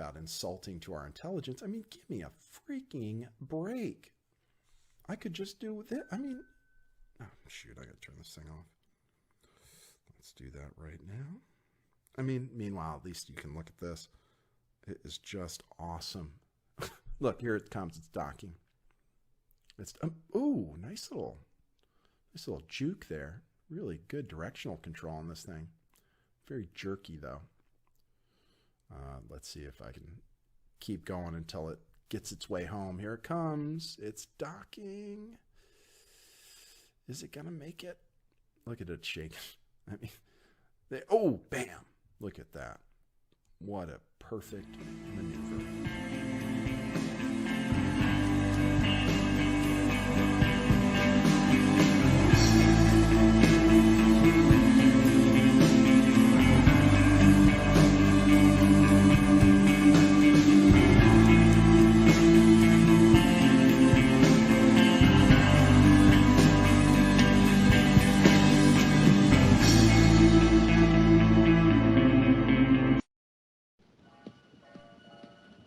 without insulting to our intelligence. I mean, give me a freaking break. I could just do with it. I mean, oh, shoot, I got to turn this thing off. Let's do that right now. I mean, meanwhile, at least you can look at this. It is just awesome. Look, here it comes. It's docking. It's ooh, nice little juke there. Really good directional control on this thing. Very jerky though. Let's see if I can keep going until it gets its way home. Here it comes. It's docking. Is it gonna make it? Look at it shaking. I mean, oh, bam! Look at that. What a perfect maneuver.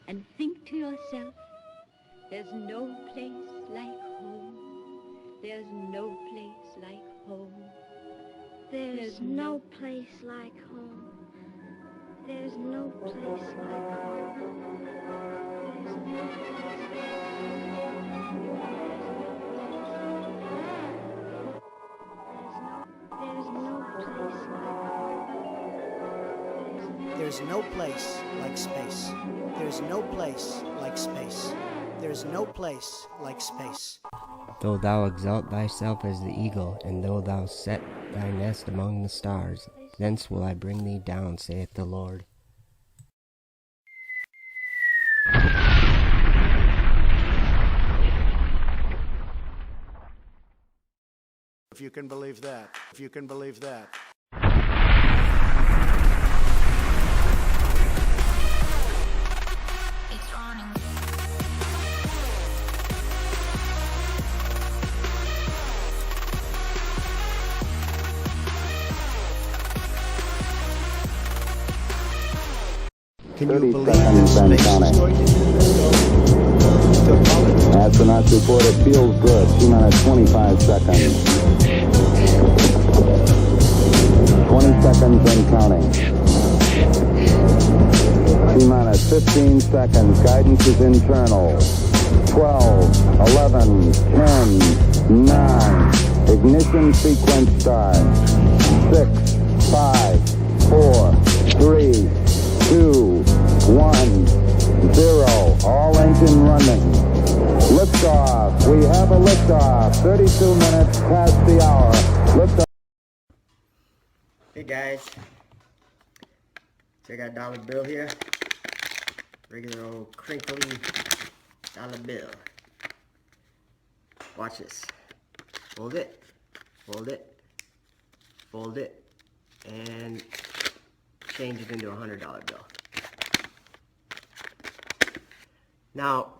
And think to yourself, there's no place like home. There's no place like home. There's no place like home. There's no place like home. There's no place like home. There's no place like space. There's no place like space. There's no place like space. Though thou exalt thyself as the eagle, and though thou set thy nest among the stars, thence will I bring thee down, saith the Lord. If you can believe that. If you can believe that. It's running. Can you believe this space is going to Astronauts report it feels good. T-minus 25 seconds. 20 seconds and counting. T-minus 15 seconds. Guidance is internal. 12, 11, 10, 9. Ignition sequence start. 6, 5, 4, 3, 2, 1, 0. All engine running. Liftoff. We have a liftoff. 32 minutes past the hour. Liftoff. Hey guys. So I got a dollar bill here. Regular old crinkly dollar bill. Watch this. Fold it. Fold it. Fold it. And change it into a $100 bill. Now,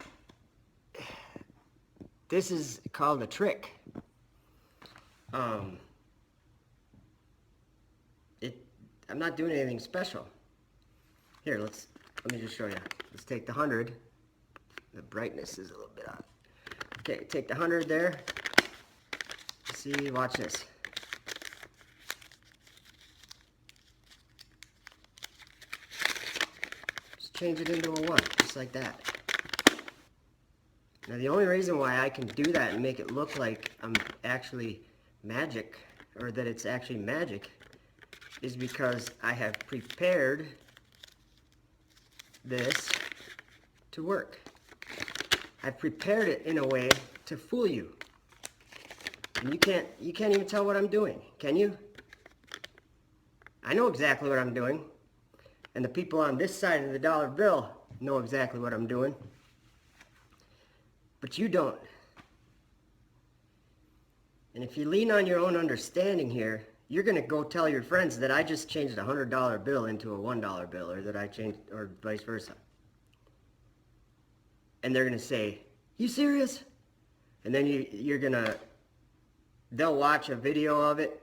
this is called a trick. I'm not doing anything special. Here, let me just show you. Let's take the 100. The brightness is a little bit on. Okay, take the 100 there. See, watch this. Just change it into a 1, just like that. Now the only reason why I can do that and make it look like I'm actually magic, or that it's actually magic, is because I have prepared this to work. I've prepared it in a way to fool you. And you can't even tell what I'm doing, can you? I know exactly what I'm doing. And the people on this side of the dollar bill know exactly what I'm doing. But you don't. And if you lean on your own understanding here, you're going to go tell your friends that I just changed a $100 bill into a $1 bill, or that I changed, or vice versa. And they're going to say, "You serious?" And then they'll watch a video of it,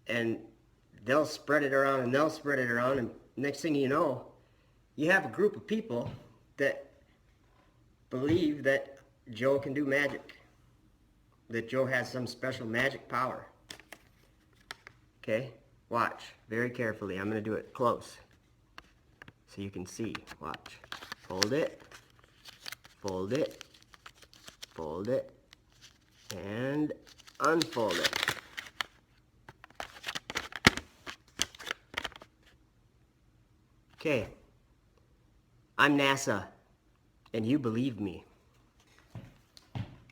and they'll spread it around, and they'll spread it around, and next thing you know, You have a group of people that believe that Joe can do magic, that Joe has some special magic power. Okay, watch very carefully. I'm going to do it close so you can see. Watch. Fold it, fold it, fold it, and unfold it. Okay, I'm NASA, and you believe me.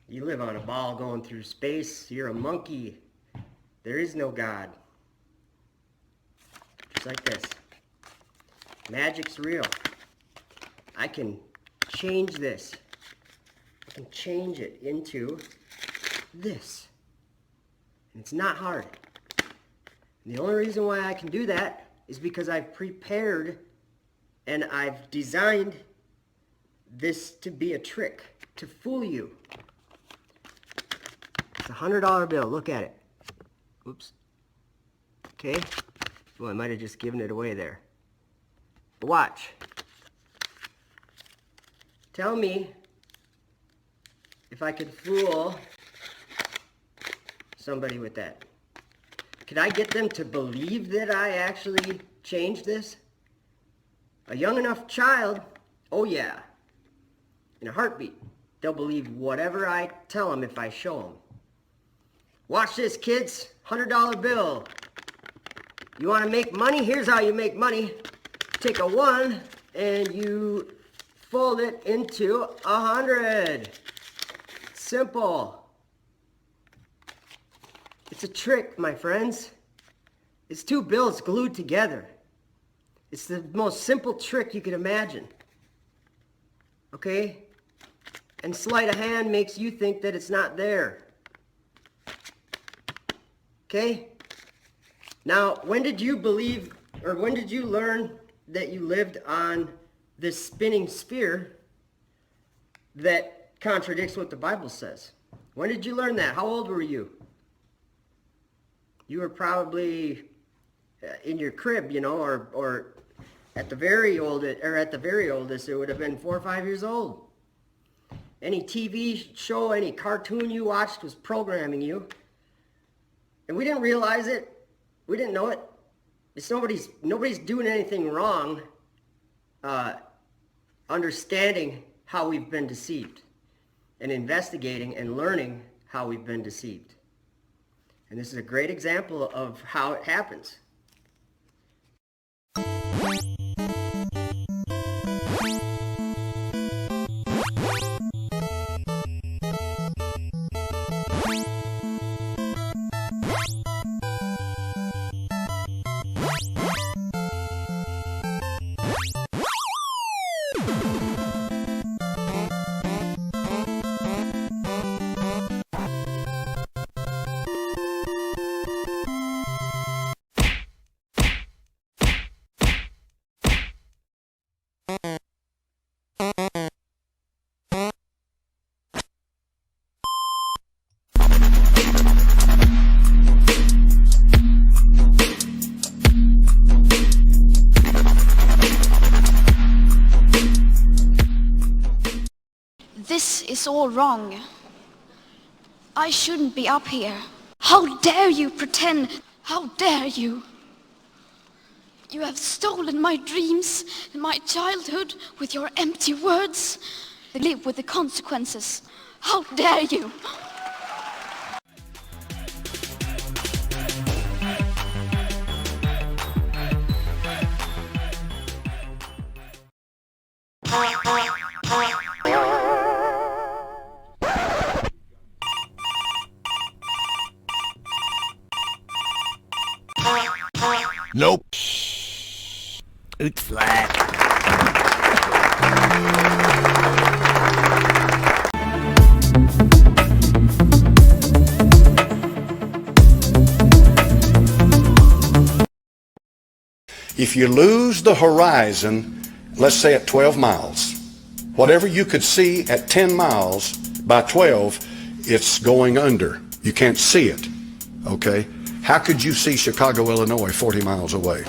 You live on a ball going through space. You're a monkey. There is no God. Just like this. Magic's real. I can change this. I can change it into this. And it's not hard. And the only reason why I can do that is because I've prepared and I've designed this to be a trick, to fool you. It's a $100 bill. Look at it. Oops. Okay. Well, I might have just given it away there. But watch. Tell me if I could fool somebody with that. Could I get them to believe that I actually changed this? A young enough child, oh yeah, in a heartbeat, they'll believe whatever I tell them if I show them. Watch this, kids. $100 bill. You want to make money? Here's how you make money. Take a 1 and you fold it into 100. Simple. It's a trick, my friends. It's 2 bills glued together. It's the most simple trick you could imagine. Okay? And sleight of hand makes you think that it's not there. Okay? Now, when did you believe, or when did you learn that you lived on this spinning sphere that contradicts what the Bible says? When did you learn that? How old were you? You were probably in your crib, you know, or at the very oldest, it would have been 4 or 5 years old. Any TV show, any cartoon you watched was programming you. And we didn't realize it. We didn't know it. It's nobody's doing anything wrong understanding how we've been deceived and investigating and learning how we've been deceived. And this is a great example of how it happens. This is all wrong. I shouldn't be up here. How dare you pretend? How dare you? You have stolen my dreams and my childhood with your empty words. Live with the consequences. How dare you? Nope. It's flat. If you lose the horizon, let's say at 12 miles, whatever you could see at 10 miles by 12, it's going under. You can't see it, okay? How could you see Chicago, Illinois 40 miles away?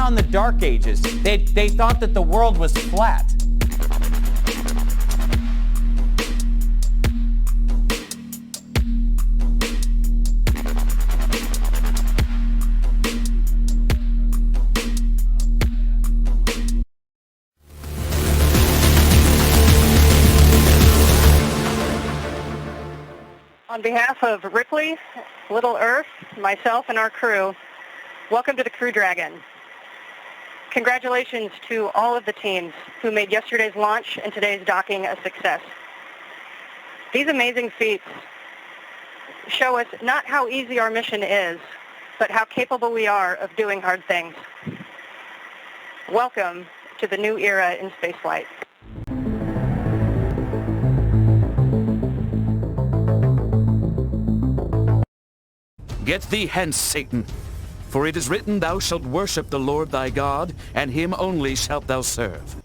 around the Dark Ages, they thought that the world was flat. On behalf of Ripley, Little Earth, myself, and our crew, welcome to the Crew Dragon. Congratulations to all of the teams who made yesterday's launch and today's docking a success. These amazing feats show us not how easy our mission is, but how capable we are of doing hard things. Welcome to the new era in spaceflight. Get thee hence, Satan, for it is written, thou shalt worship the Lord thy God, and him only shalt thou serve.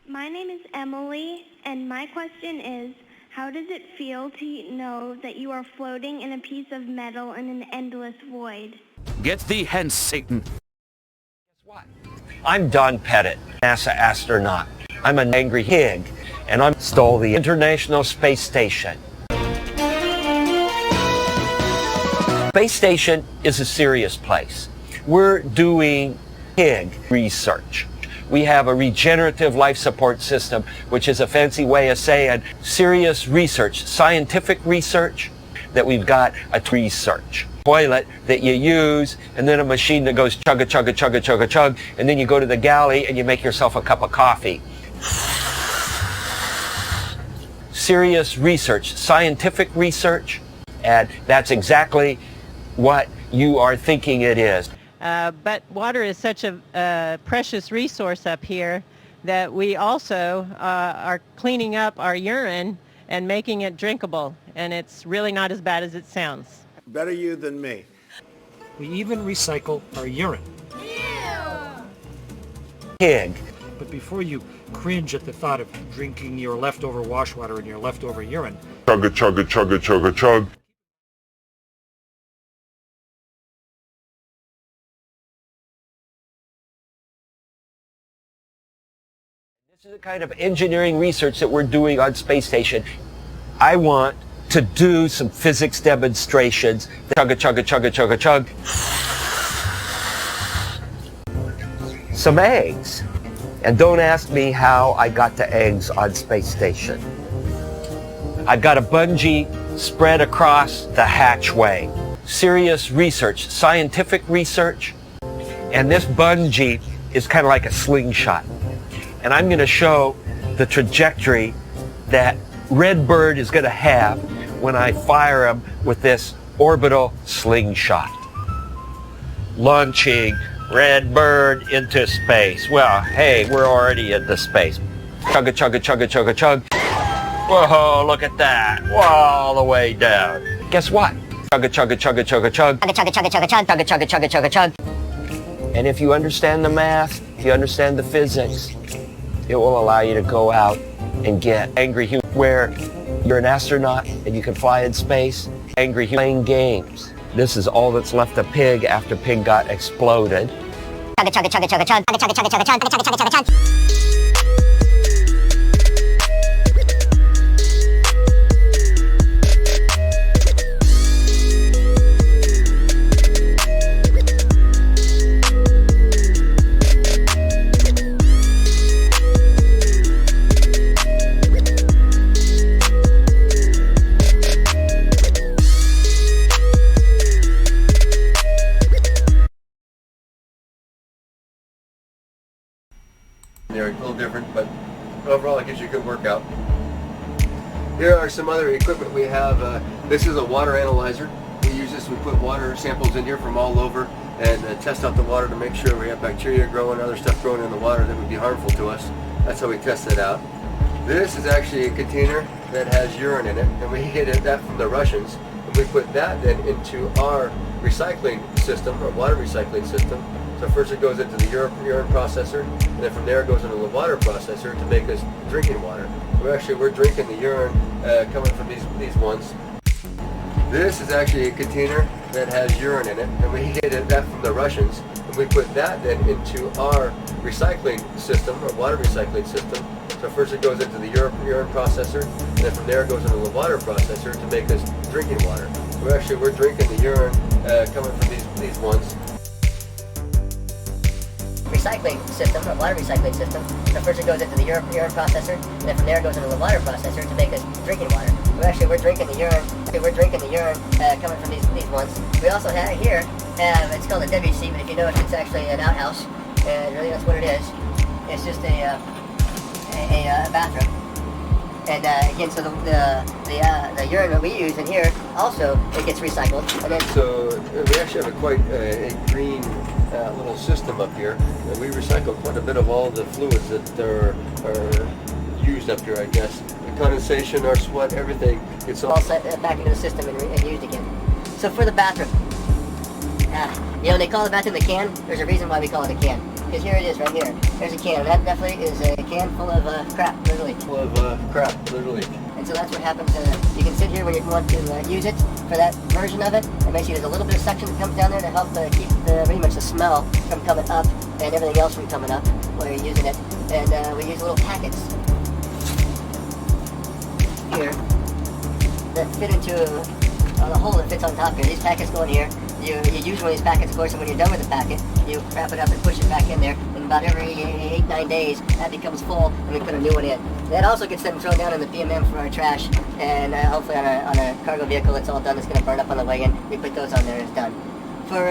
My name is Emily, and my question is, how does it feel to know that you are floating in a piece of metal in an endless void? Get thee hence, Satan. I'm Don Pettit, NASA astronaut. I'm an angry pig, and I stole the International Space Station. Space Station is a serious place. We're doing pig research. We have a regenerative life support system, which is a fancy way of saying serious research, scientific research, that we've got a research toilet that you use, and then a machine that goes chugga chugga chugga chugga chug, and then you go to the galley and you make yourself a cup of coffee. Serious research, scientific research, and that's exactly what you are thinking it is. But water is such a precious resource up here that we also are cleaning up our urine and making it drinkable, and it's really not as bad as it sounds. Better you than me. We even recycle our urine. Pig. But before you cringe at the thought of drinking your leftover wash water and your leftover urine, chugga chugga chugga chugga chug. This is the kind of engineering research that we're doing on Space Station. I want to do some physics demonstrations. Chugga chugga chugga chugga chug. Some eggs. And don't ask me how I got to eggs on Space Station. I've got a bungee spread across the hatchway. Serious research, scientific research. And this bungee is kind of like a slingshot. And I'm going to show the trajectory that Redbird is going to have when I fire him with this orbital slingshot. Launching Redbird into space. Well, hey, we're already into space. Chugga chugga chugga chugga chug. Whoa, look at that. Whoa, all the way down. Guess what? Chugga chugga chugga chugga chug. Chugga chugga chugga chugga chug. Chugga chugga chugga chugga chug. And if you understand the math, if you understand the physics, it will allow you to go out and get angry human, where you're an astronaut and you can fly in space, angry human playing games. This is all that's left of Pig after Pig got exploded. Chugga chugga chugga chugga chug. Chugga chugga chugga chugga chug. Chugga chugga chugga chugga chug. They're a little different, but overall it gives you a good workout. Here are some other equipment we have. This is a water analyzer. We use this, we put water samples in here from all over and test out the water to make sure we have bacteria growing, other stuff growing in the water that would be harmful to us. That's how we test it out. This is actually a container that has urine in it, and we get that from the Russians, and we put that then into our recycling system, our water recycling system. So first it goes into the urine processor, and then from there it goes into the water processor to make us drinking water. We're drinking the urine coming from these ones. This is actually a container that has urine in it, and we get that from the Russians, and we put that then into our recycling system, our water recycling system. So first it goes into the urine processor, and then from there it goes into the water processor to make us drinking water. We're drinking the urine coming from these ones. Recycling system, or water recycling system. So first it goes into the urine processor, and then from there it goes into the water processor to make us drinking water. We're drinking the urine. We're drinking the urine coming from these ones. We also have here, it's called a WC, but if you notice, it's actually an outhouse, and really that's what it is. It's just a bathroom. And again, so the urine that we use in here also it gets recycled. And then so we actually have quite a green little system up here. And we recycle quite a bit of all the fluids that are used up here, I guess. The condensation, our sweat, everything. It's all set back into the system and used again. So for the bathroom, you know, they call the bathroom the can. There's a reason why we call it a can. Because here it is right here. There's a can. That definitely is a can full of crap, literally. Full of crap, literally. And so that's what happens. You can sit here when you want to use it for that version of it. And basically there's a little bit of suction that comes down there to help keep pretty much the smell from coming up and everything else from coming up while you're using it. And we use little packets here that fit into the hole that fits on top here. These packets go in here. You use one of these packets, of course, and when you're done with the packet, you wrap it up and push it back in there. And about every 8-9 days, that becomes full, and we put a new one in. That also gets then thrown down in the PMM for our trash, and hopefully on a cargo vehicle that's all done, that's going to burn up on the way in. We put those on there and it's done. For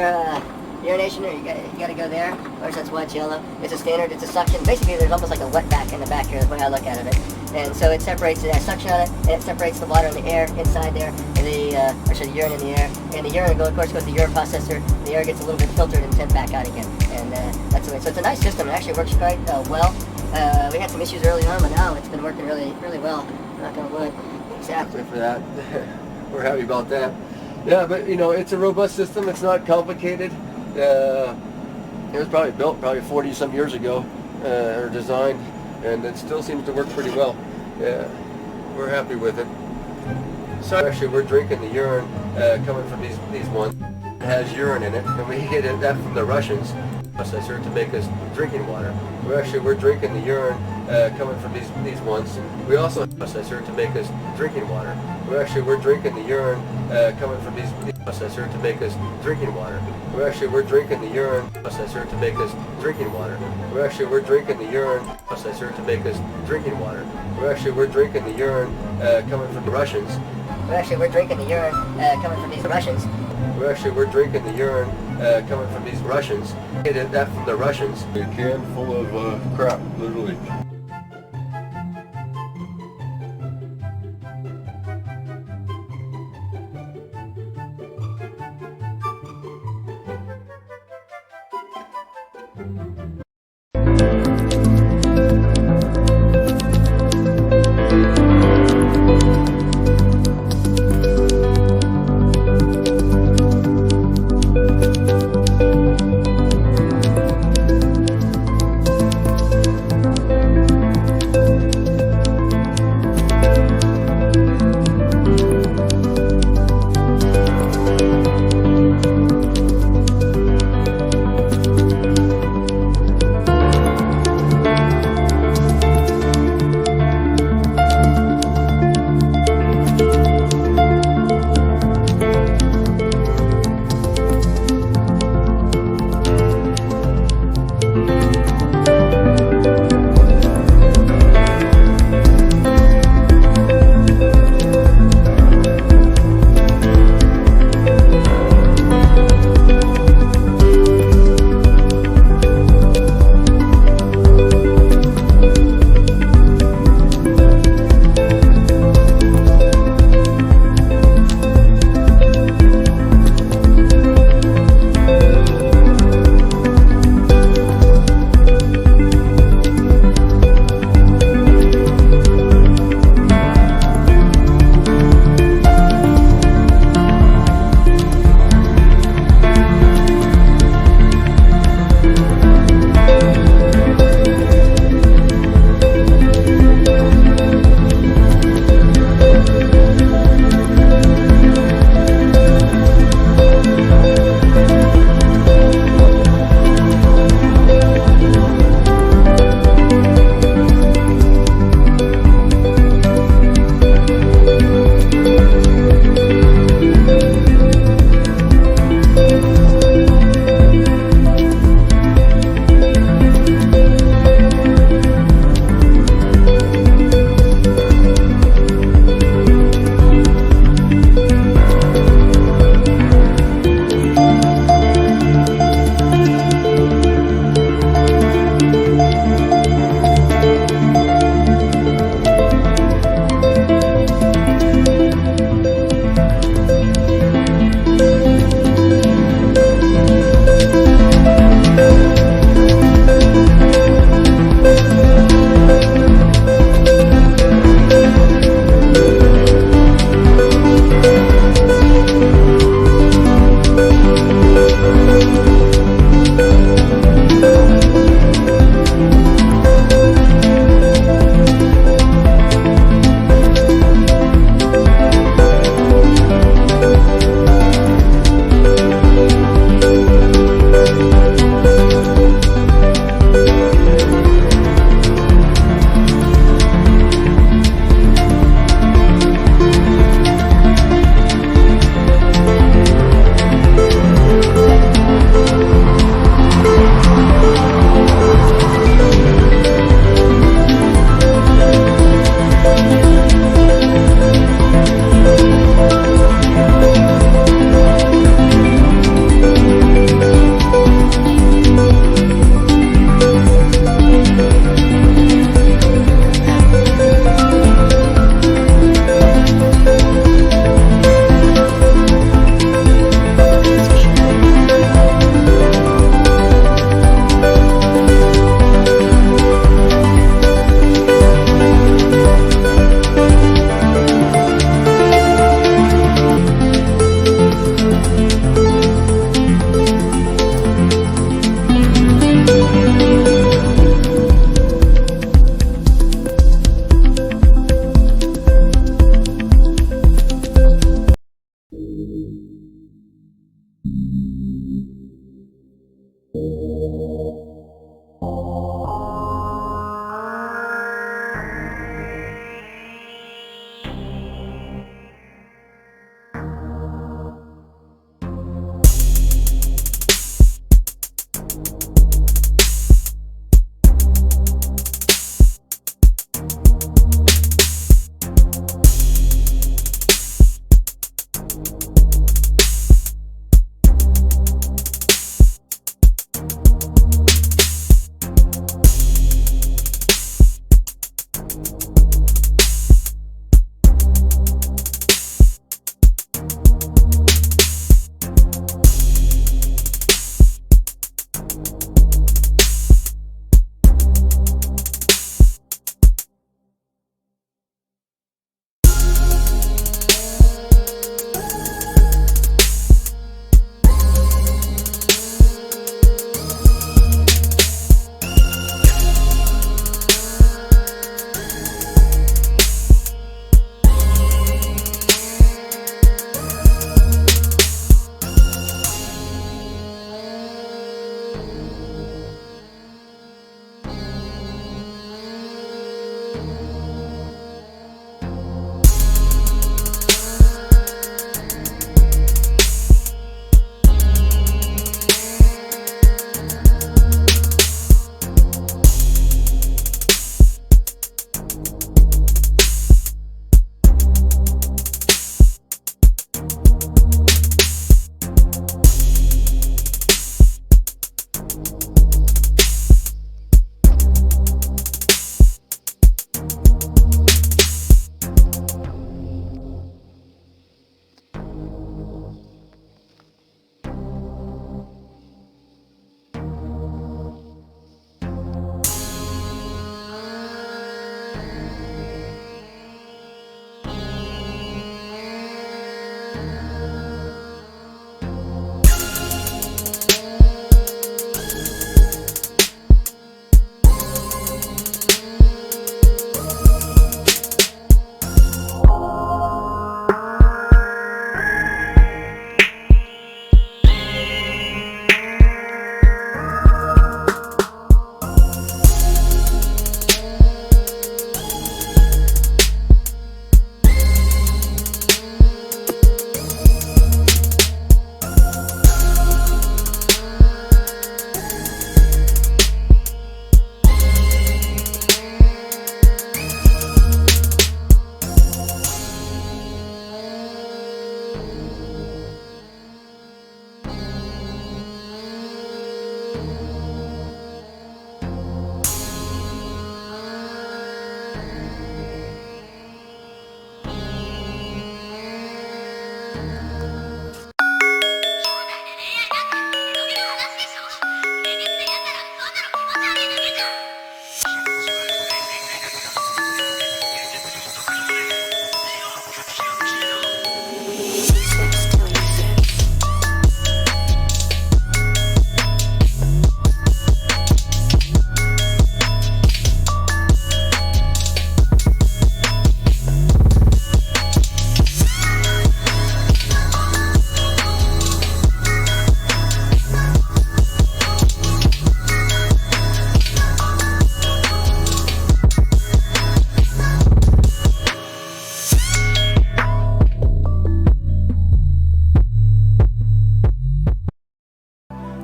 urination, you got to go there. Of course, that's why it's yellow. It's a standard. It's a suction. Basically, there's almost like a wet back in the back here. That's the way I look at it. And so it separates the suction on it, and it separates the water and the air inside there, and the urine in the air. And the urine, of course, goes to the urine processor. The air gets a little bit filtered and sent back out again. And that's the way. So it's a nice system. It actually works quite well. We had some issues early on, but now it's been working really, really well. I'm not gonna lie. Exactly for that. We're happy about that. Yeah, but you know, it's a robust system. It's not complicated. It was probably built 40 some years ago, or designed, and it still seems to work pretty well. Yeah, we're happy with it. So actually, we're drinking the urine coming from these ones. It has urine in it, and we get that from the Russians processor to make us drinking water. We're drinking the urine coming from these ones. We also have a processor to make us drinking water. We're drinking the urine coming from these processor to make us drinking water. We're drinking the urine processor to make us drinking water. We're drinking the urine processor to make us drinking water. We're drinking the urine coming from the Russians. We're drinking the urine coming from these Russians. We're drinking the urine coming from these Russians. Get that from the Russians. A can full of crap, literally.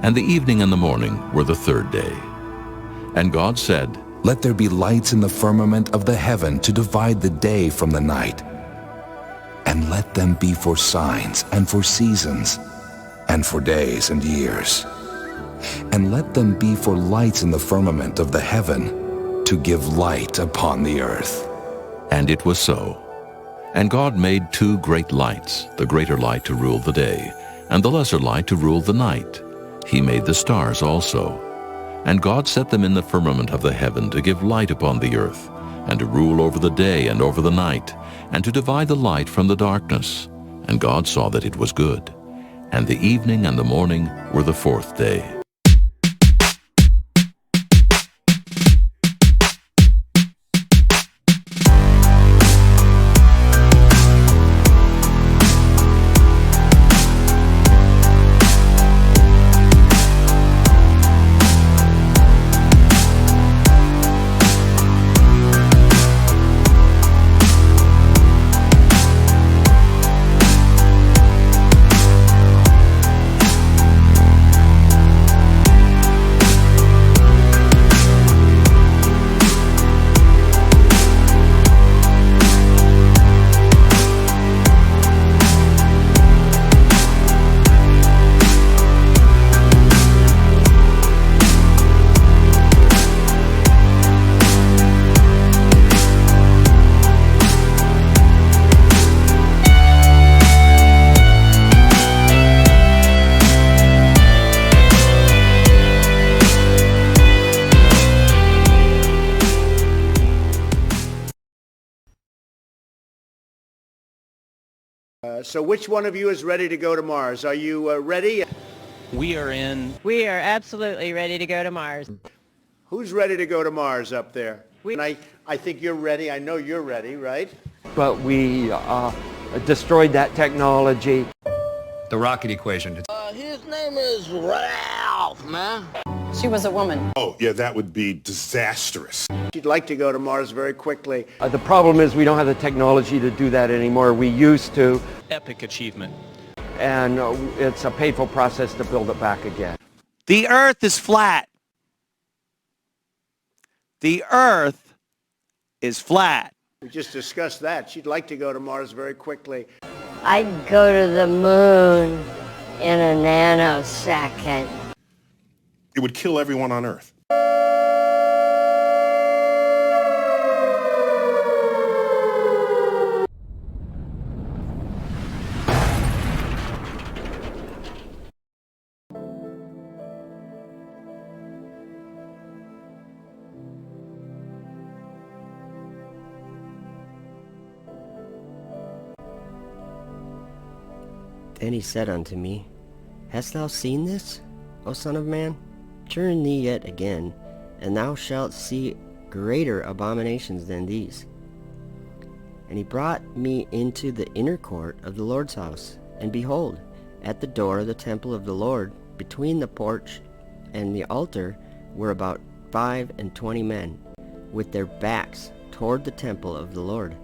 And the evening and the morning were the third day. And God said, Let there be lights in the firmament of the heaven to divide the day from the night. And let them be for signs and for seasons and for days and years. And let them be for lights in the firmament of the heaven to give light upon the earth. And it was so. And God made 2 great lights, the greater light to rule the day, and the lesser light to rule the night. He made the stars also. And God set them in the firmament of the heaven to give light upon the earth, and to rule over the day and over the night, and to divide the light from the darkness. And God saw that it was good. And the evening and the morning were the 4th day. So which one of you is ready to go to Mars? Are you ready? We are absolutely ready to go to Mars. Who's ready to go to Mars up there? I think you're ready. I know you're ready, right? But we destroyed that technology. The rocket equation. His name is Ralph, man. She was a woman. Oh, yeah, that would be disastrous. She'd like to go to Mars very quickly. The problem is we don't have the technology to do that anymore. We used to. Epic achievement. And it's a painful process to build it back again. The Earth is flat. The Earth is flat. We just discussed that. She'd like to go to Mars very quickly. I'd go to the moon in a nanosecond. It would kill everyone on Earth. Then he said unto me, Hast thou seen this, O son of man? Turn thee yet again, and thou shalt see greater abominations than these. And he brought me into the inner court of the Lord's house, and behold, at the door of the temple of the Lord, between the porch and the altar, were about 25 men, with their backs toward the temple of the Lord,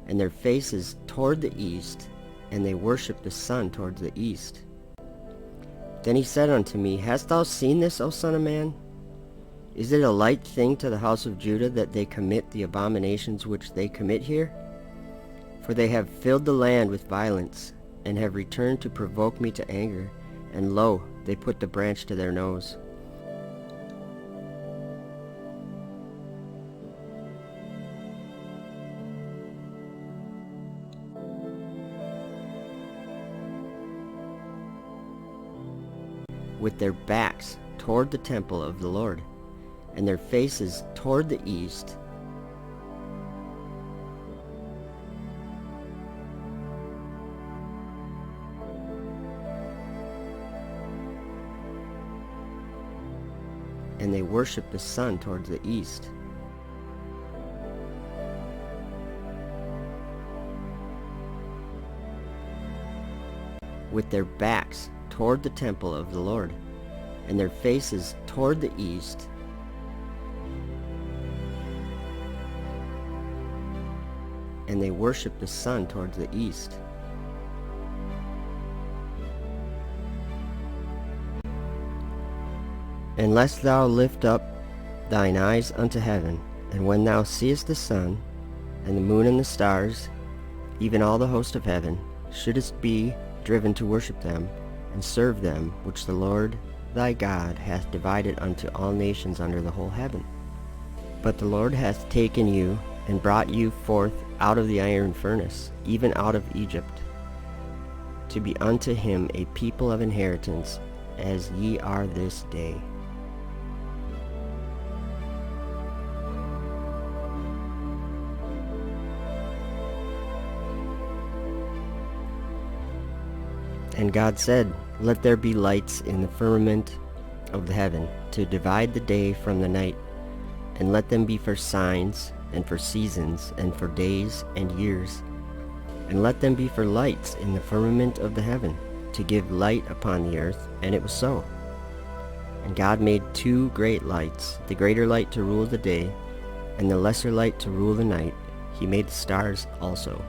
and their faces toward the east, and they worshipped the sun towards the east. Then he said unto me, Hast thou seen this, O son of man? Is it a light thing to the house of Judah that they commit the abominations which they commit here? For they have filled the land with violence, and have returned to provoke me to anger, and lo, they put the branch to their nose. With their backs toward the temple of the Lord, and their faces toward the east, and they worship the sun towards the east. With their backs toward the temple of the Lord, and their faces toward the east, and they worship the sun towards the east. Unless thou lift up thine eyes unto heaven, and when thou seest the sun, and the moon and the stars, even all the host of heaven, shouldest be driven to worship them, and serve them, which the Lord thy God hath divided unto all nations under the whole heaven. But the Lord hath taken you, and brought you forth out of the iron furnace, even out of Egypt, to be unto him a people of inheritance, as ye are this day. And God said, Let there be lights in the firmament of the heaven, to divide the day from the night, and let them be for signs, and for seasons, and for days and years. And let them be for lights in the firmament of the heaven, to give light upon the earth. And it was so. And God made 2 great lights, the greater light to rule the day, and the lesser light to rule the night. He made the stars also.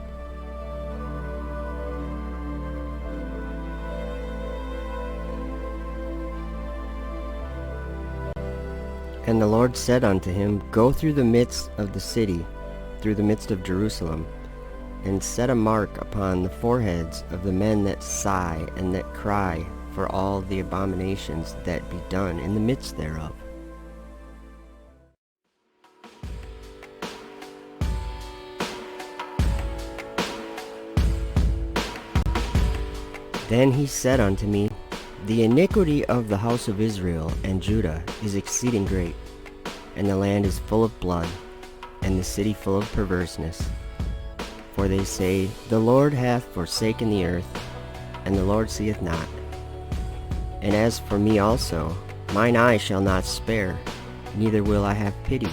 And the Lord said unto him, Go through the midst of the city, through the midst of Jerusalem, and set a mark upon the foreheads of the men that sigh and that cry for all the abominations that be done in the midst thereof. Then he said unto me, The iniquity of the house of Israel and Judah is exceeding great, and the land is full of blood, and the city full of perverseness. For they say, The Lord hath forsaken the earth, and the Lord seeth not. And as for me also, mine eye shall not spare, neither will I have pity,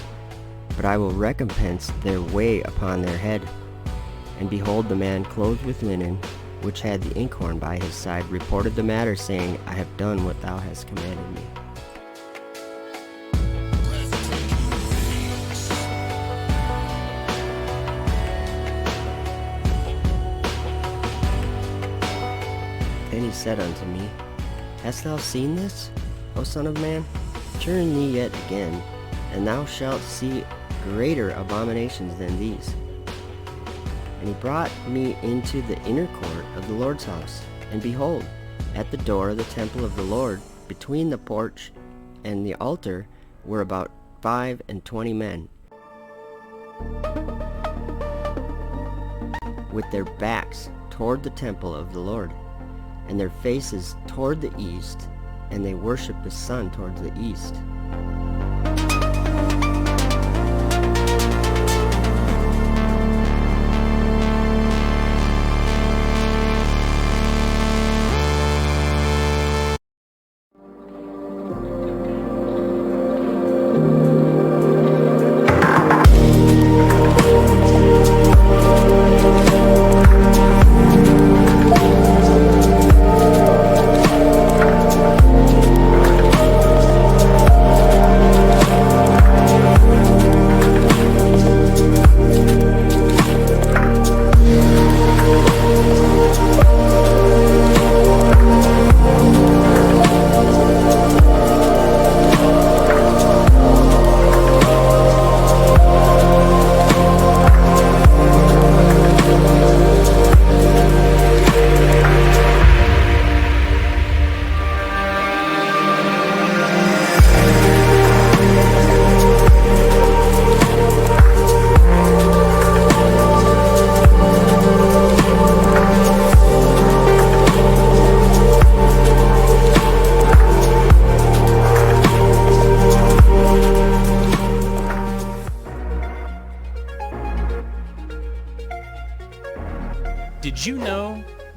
but I will recompense their way upon their head. And behold, the man clothed with linen, which had the inkhorn by his side, reported the matter, saying, I have done what thou hast commanded me. Then he said unto me, Hast thou seen this, O son of man? Turn thee yet again, and thou shalt see greater abominations than these. And he brought me into the inner court of the Lord's house, and behold, at the door of the temple of the Lord, between the porch and the altar, were about 25 men, with their backs toward the temple of the Lord, and their faces toward the east, and they worshipped the sun towards the east.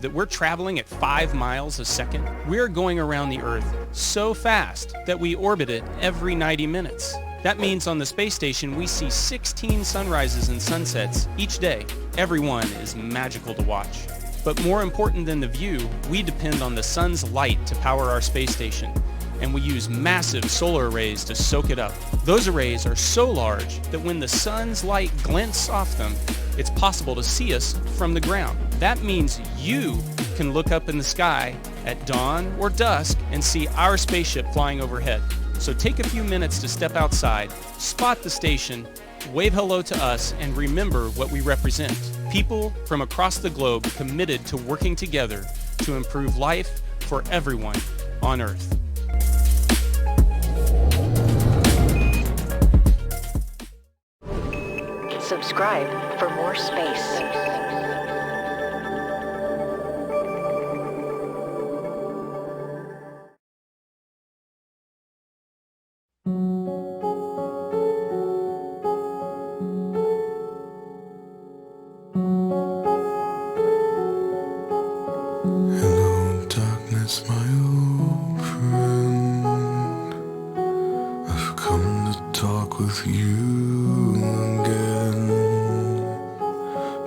that we're traveling at 5 miles a second? We're going around the Earth so fast that we orbit it every 90 minutes. That means on the space station we see 16 sunrises and sunsets each day. Every one is magical to watch. But more important than the view, we depend on the sun's light to power our space station, and we use massive solar arrays to soak it up. Those arrays are so large that when the sun's light glints off them, it's possible to see us from the ground. That means you can look up in the sky at dawn or dusk and see our spaceship flying overhead. So take a few minutes to step outside, spot the station, wave hello to us, and remember what we represent. People from across the globe committed to working together to improve life for everyone on Earth. Subscribe for more space. Hello, darkness, my old friend. I've come to talk with you again,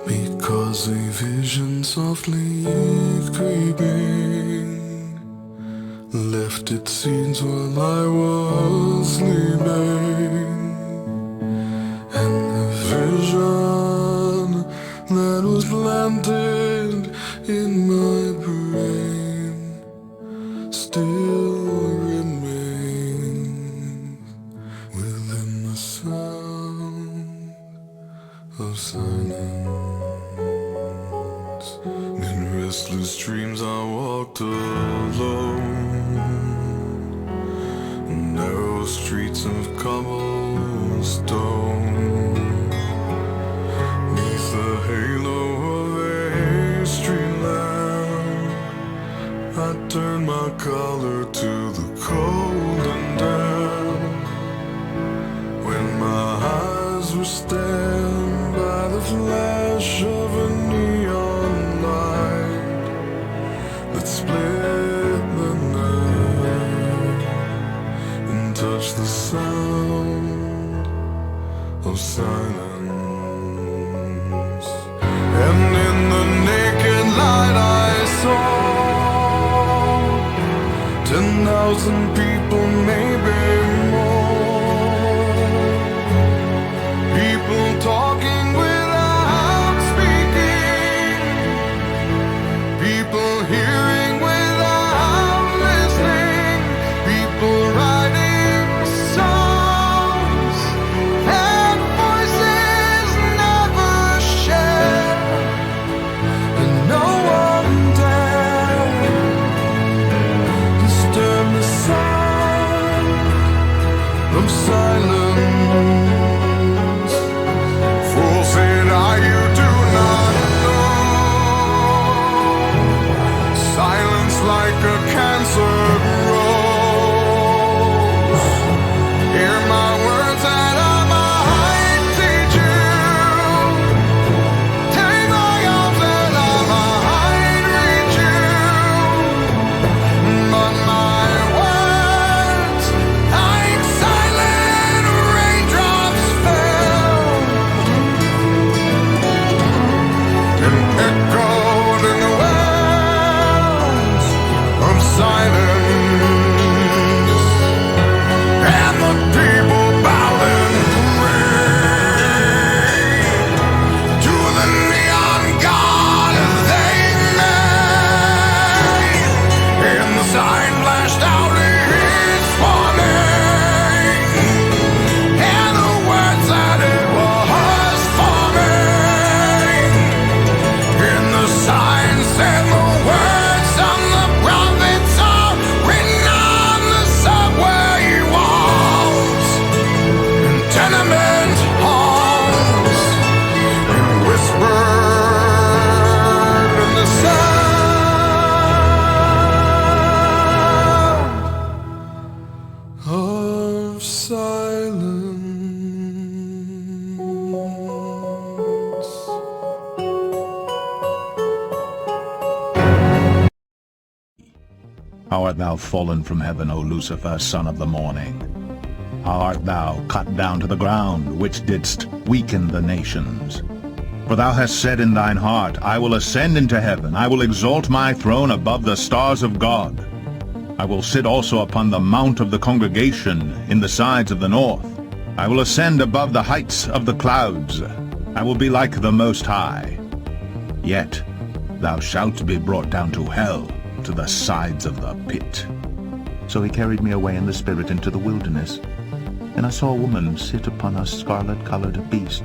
because a vision softly creeping left its seeds while I was sleeping, and the vision that was planted in my brain still remains within the sound of silence. In restless dreams I walked alone, narrow streets of cobblestone, neath the halo of a street lamp. I turned my collar to the cold and damp, when my eyes were stabbed by the flash of a neon light that split the night and touched the sound of silence. And in the naked light I saw 10,000 people, maybe more. People talking without speaking, people hearing without listening, people writing songs that voices never share, and no one dared disturb the silence. How art thou fallen from heaven, O Lucifer, son of the morning? How art thou cut down to the ground, which didst weaken the nations? For thou hast said in thine heart, I will ascend into heaven, I will exalt my throne above the stars of God. I will sit also upon the mount of the congregation in the sides of the north. I will ascend above the heights of the clouds. I will be like the Most High. Yet thou shalt be brought down to hell, to the sides of the pit. So he carried me away in the spirit into the wilderness, and I saw a woman sit upon a scarlet-colored beast,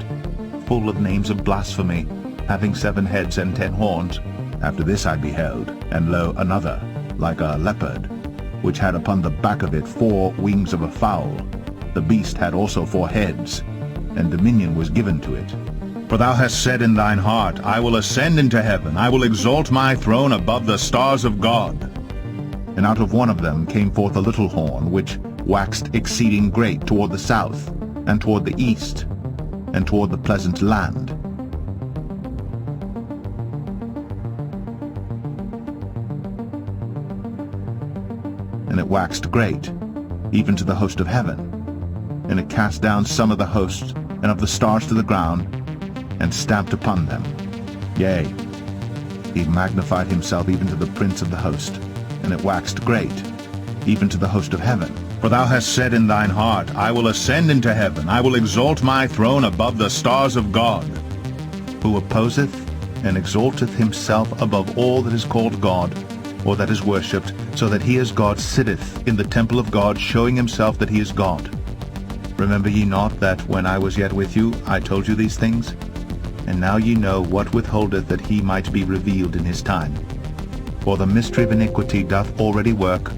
full of names of blasphemy, having 7 heads and 10 horns. After this I beheld, and lo, another, like a leopard, which had upon the back of it 4 wings of a fowl. The beast had also 4 heads, and dominion was given to it. For thou hast said in thine heart, I will ascend into heaven, I will exalt my throne above the stars of God. And out of one of them came forth a little horn, which waxed exceeding great toward the south, and toward the east, and toward the pleasant land. And it waxed great, even to the host of heaven. And it cast down some of the hosts and of the stars to the ground, and stamped upon them. Yea, he magnified himself even to the prince of the host, and it waxed great, even to the host of heaven. For thou hast said in thine heart, I will ascend into heaven, I will exalt my throne above the stars of God. Who opposeth and exalteth himself above all that is called God, or that is worshipped, so that he as God sitteth in the temple of God, showing himself that he is God. Remember ye not that when I was yet with you, I told you these things? And now ye know what withholdeth that he might be revealed in his time. For the mystery of iniquity doth already work,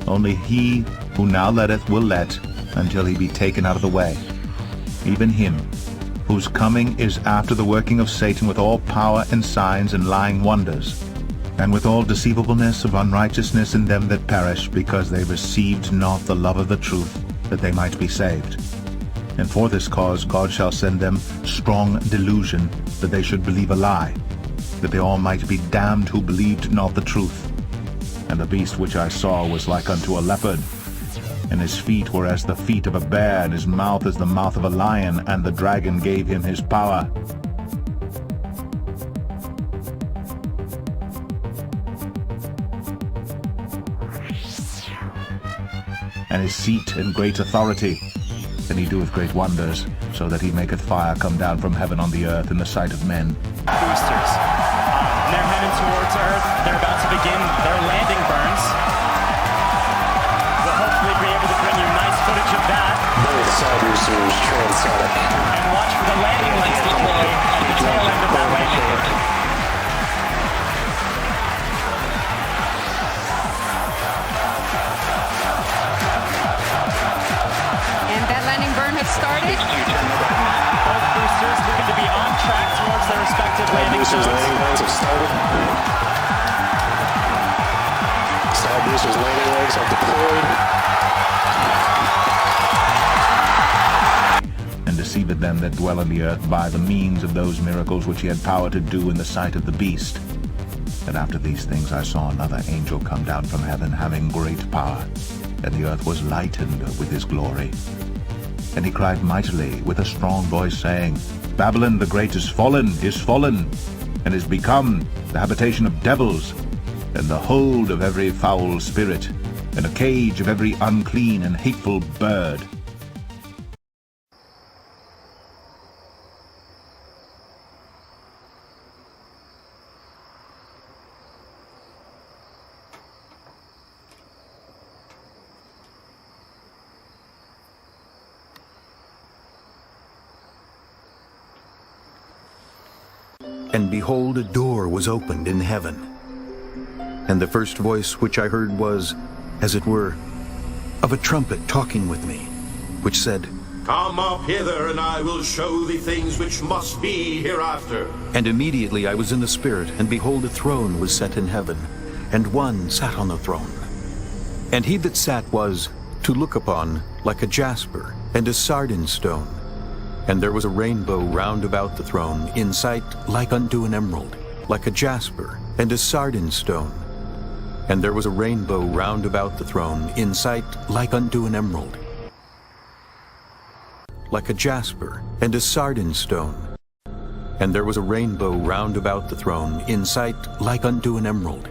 only he who now letteth will let, until he be taken out of the way. Even him, whose coming is after the working of Satan with all power and signs and lying wonders, and with all deceivableness of unrighteousness in them that perish, because they received not the love of the truth, that they might be saved. And for this cause God shall send them strong delusion, that they should believe a lie, that they all might be damned who believed not the truth. And the beast which I saw was like unto a leopard, and his feet were as the feet of a bear, and his mouth as the mouth of a lion, and the dragon gave him his power. And his seat and great authority, and he doeth great wonders, so that he maketh fire come down from heaven on the earth in the sight of men. Boosters. They're heading towards Earth. They're about to begin their landing burns. We'll hopefully be able to bring you nice footage of that. Both side boosters transonic. And watch for the landing lights deploy at the tail end of that landing burn. And that landing burn has started. Both boosters looking to be on track towards their respective landing zones. Landing burns have started. Side boosters landing legs are deployed. And deceived them that dwell on the earth by the means of those miracles which he had power to do in the sight of the beast. And after these things I saw another angel come down from heaven, having great power, and the earth was lightened with his glory. And he cried mightily with a strong voice, saying, Babylon the great is fallen, and is become the habitation of devils, and the hold of every foul spirit, and a cage of every unclean and hateful bird. And behold, a door was opened in heaven. And the first voice which I heard was, as it were, of a trumpet talking with me, which said, Come up hither, and I will show thee things which must be hereafter. And immediately I was in the Spirit, and behold, a throne was set in heaven, and one sat on the throne. And he that sat was, to look upon, like a jasper, and a sardine stone. And there was a rainbow round about the throne, in sight like unto an emerald, like a jasper, and a sardine stone. And there was a rainbow round about the throne, in sight like unto an emerald, like a jasper and a sardine stone. And there was a rainbow round about the throne, in sight like unto an emerald.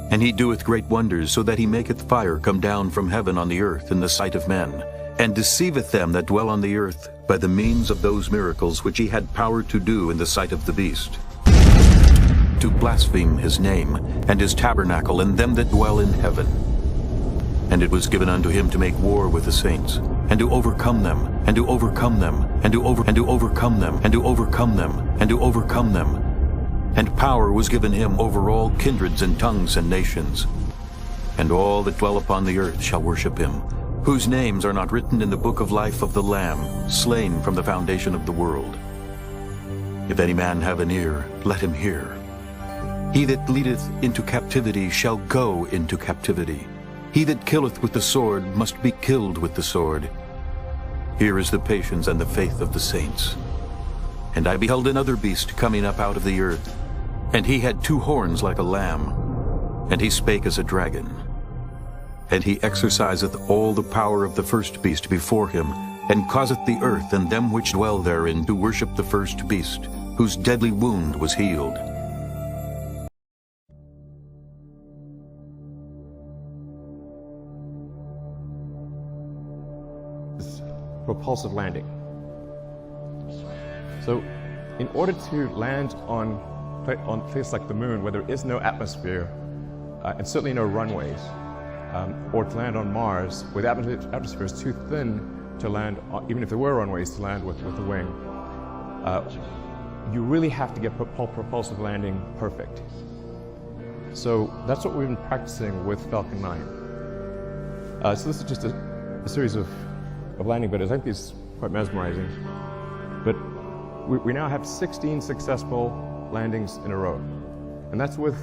And he doeth great wonders, so that he maketh fire come down from heaven on the earth in the sight of men, and deceiveth them that dwell on the earth by the means of those miracles which he had power to do in the sight of the beast, to blaspheme his name, and his tabernacle, and them that dwell in heaven. And it was given unto him to make war with the saints, and to overcome them, and to overcome them, and to overcome them, and to overcome them, and to overcome them. And power was given him over all kindreds and tongues and nations. And all that dwell upon the earth shall worship him, whose names are not written in the book of life of the Lamb, slain from the foundation of the world. If any man have an ear, let him hear. He that leadeth into captivity shall go into captivity. He that killeth with the sword must be killed with the sword. Here is the patience and the faith of the saints. And I beheld another beast coming up out of the earth, and he had 2 horns like a lamb, and he spake as a dragon. And he exerciseth all the power of the first beast before him, and causeth the earth and them which dwell therein to worship the first beast, whose deadly wound was healed. Propulsive landing. So, in order to land on a place like the moon, where there is no atmosphere, and certainly no runways, or to land on Mars, where the atmosphere is too thin to land, even if there were runways, to land with a wing, you really have to get propulsive landing perfect. So that's what we've been practicing with Falcon 9. So this is just a series of landing videos. I think these are quite mesmerizing. But we now have 16 successful landings in a row. And that's with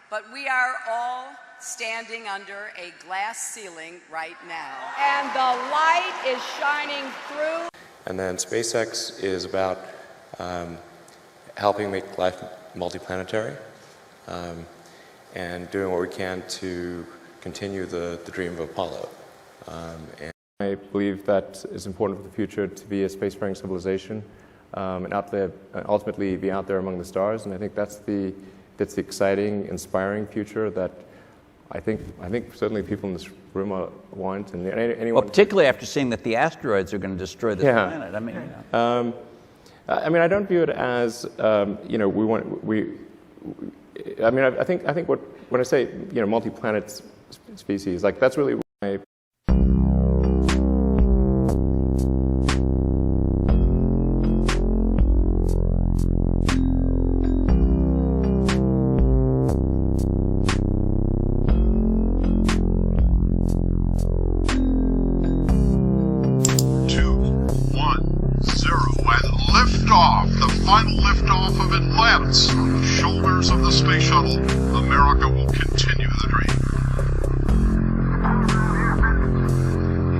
But we are all standing under a glass ceiling right now. And the light is shining through. And then SpaceX is about helping make life multiplanetary, and doing what we can to continue the dream of Apollo. And I believe that it's important for the future to be a spacefaring civilization, and out there, ultimately be out there among the stars. And I think that's the exciting, inspiring future that I think certainly people in this room want, and anyone. Well, particularly after seeing that the asteroids are going to destroy this planet. I mean, I don't view it as I think when I say multi-planet species, like that's really my. Final liftoff of Atlantis on the shoulders of the space shuttle. America will continue the dream.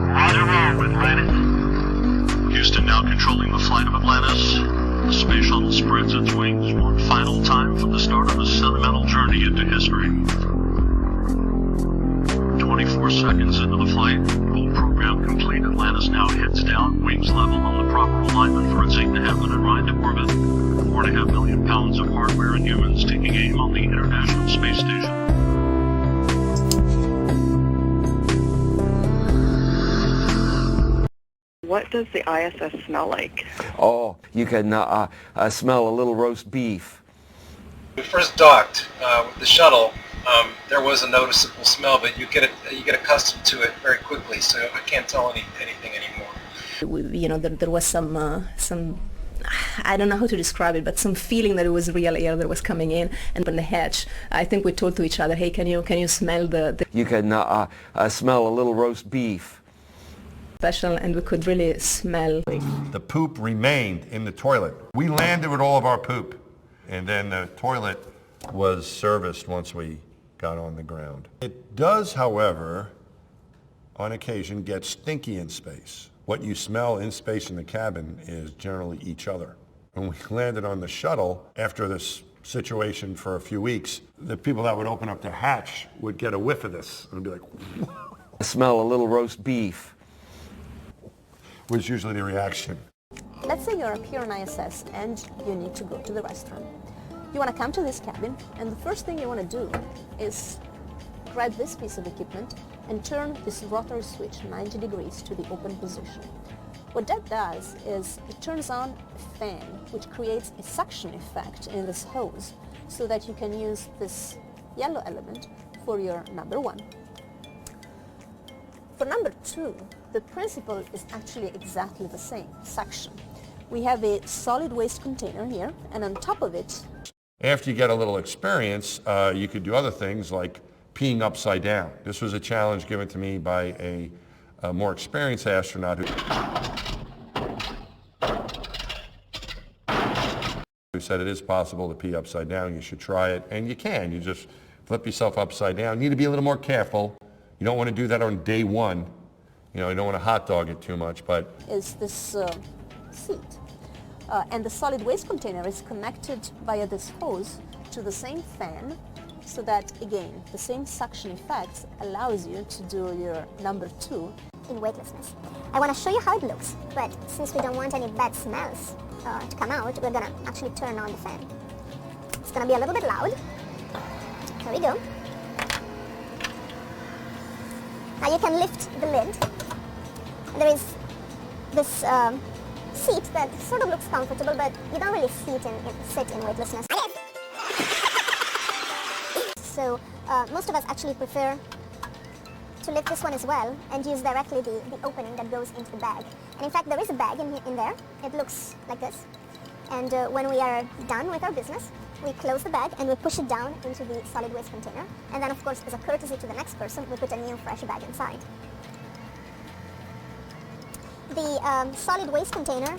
Roger, Atlantis. Houston now controlling the flight of Atlantis. The space shuttle spreads its wings one final time for the start of a sentimental journey into history. 24 seconds into the flight. Roll program complete. Atlantis now heads down, wings level on the proper alignment for its 8.5-minute ride to orbit. 4.5 million pounds of hardware and humans taking aim on the International Space Station. What does the ISS smell like? Oh, you can smell a little roast beef. When we first docked with the shuttle, there was a noticeable smell, but you get accustomed to it very quickly. So I can't tell anything anymore. You know, there was some I don't know how to describe it, but some feeling that it was real air that was coming in. And on the hatch, I think we told to each other, "Hey, can you smell the?" You can smell a little roast beef. Special, and we could really smell. The poop remained in the toilet. We landed with all of our poop, and then the toilet was serviced once we got on the ground. It does, however, on occasion get stinky in space. What you smell in space in the cabin is generally each other. When we landed on the shuttle, after this situation for a few weeks, the people that would open up the hatch would get a whiff of this and be like, I smell a little roast beef. Was usually the reaction. Let's say you're up here on ISS and you need to go to the restroom. You want to come to this cabin, and the first thing you want to do is grab this piece of equipment and turn this rotary switch 90 degrees to the open position. What that does is it turns on a fan, which creates a suction effect in this hose so that you can use this yellow element for your number 1. For number 2, the principle is actually exactly the same, suction. We have a solid waste container here, and on top of it... After you get a little experience, you could do other things like peeing upside down. This was a challenge given to me by a more experienced astronaut who said it is possible to pee upside down. You should try it, and you can. You just flip yourself upside down. You need to be a little more careful. You don't want to do that on day 1. You know, you don't want to hot dog it too much, but... is this seat. And the solid waste container is connected via this hose to the same fan, so that, again, the same suction effects allows you to do your number 2 in weightlessness. I want to show you how it looks, but since we don't want any bad smells to come out, we're going to actually turn on the fan. It's going to be a little bit loud. Here we go. Now you can lift the lid. There is this seat that sort of looks comfortable, but you don't really sit in weightlessness. So most of us actually prefer to lift this one as well and use directly the opening that goes into the bag. And in fact, there is a bag in there. It looks like this. And when we are done with our business, we close the bag and we push it down into the solid waste container. And then, of course, as a courtesy to the next person, we put a new fresh bag inside. The solid waste container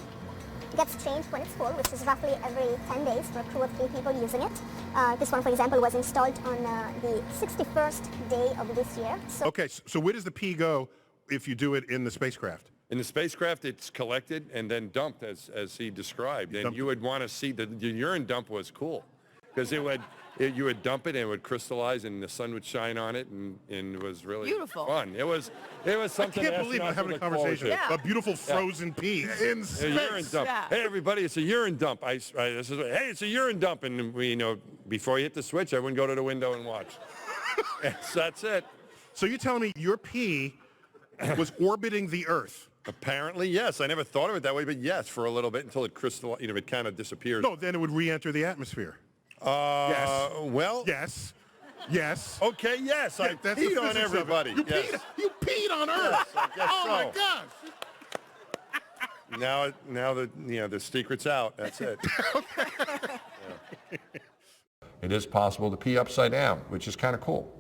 gets changed when it's full, which is roughly every 10 days for a crew of 3 people using it. This one, for example, was installed on the 61st day of this year. Okay, so where does the pee go if you do it in the spacecraft? In the spacecraft, it's collected and then dumped, as he described. And you would want to see the urine dump was cool, because you would dump it and it would crystallize and the sun would shine on it, and it was really beautiful. Fun. It was something. I can't believe I'm having a conversation. Yeah. A beautiful frozen pee in space. A urine dump. Yeah. Hey, everybody, it's a urine dump. Hey, it's a urine dump, and we, before you hit the switch, I wouldn't go to the window and watch. That's it. So you're telling me your pee was orbiting the Earth? Apparently, yes. I never thought of it that way, but yes, for a little bit until it crystallized, it kind of disappeared. No, then it would re-enter the atmosphere. Yes. Well. Yes. Yes. Okay, yes. I peed on everybody. You peed on Earth. Yes, I guess oh, so. my gosh. Now the secret's out. That's it. Yeah. It is possible to pee upside down, which is kind of cool.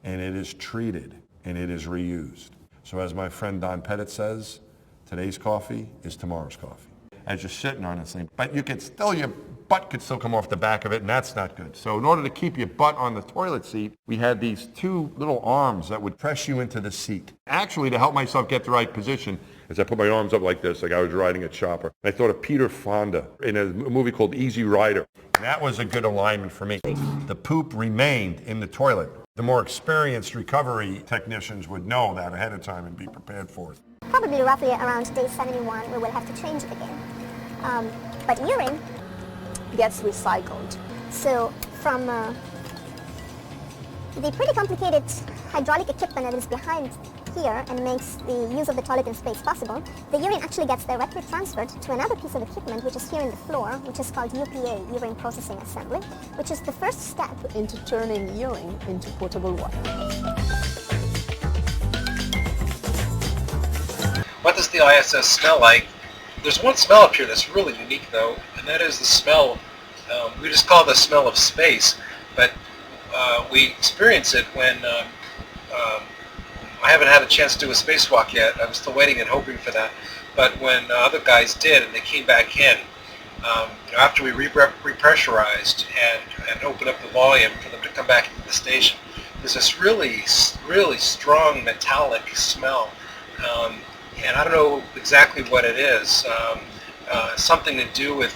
And it is treated, and it is reused. So as my friend Don Pettit says, today's coffee is tomorrow's coffee. As you're sitting on this thing, but your butt could still come off the back of it, and that's not good. So in order to keep your butt on the toilet seat, we had these 2 little arms that would press you into the seat. Actually, to help myself get the right position, as I put my arms up like this, like I was riding a chopper, I thought of Peter Fonda in a movie called Easy Rider. And that was a good alignment for me. The poop remained in the toilet. The more experienced recovery technicians would know that ahead of time and be prepared for it. Probably roughly around day 71 we will have to change it again. But urine gets recycled. So from the pretty complicated hydraulic equipment that is behind here and makes the use of the toilet in space possible, the urine actually gets directly transferred to another piece of equipment which is here in the floor, which is called UPA, Urine Processing Assembly, which is the first step into turning urine into potable water. What does the ISS smell like? There's one smell up here that's really unique though, and that is the smell, we just call it the smell of space, but we experience it when I haven't had a chance to do a spacewalk yet. I'm still waiting and hoping for that. But when other guys did and they came back in, after we repressurized and opened up the volume for them to come back into the station, there's this really, really strong metallic smell. And I don't know exactly what it is. Something to do with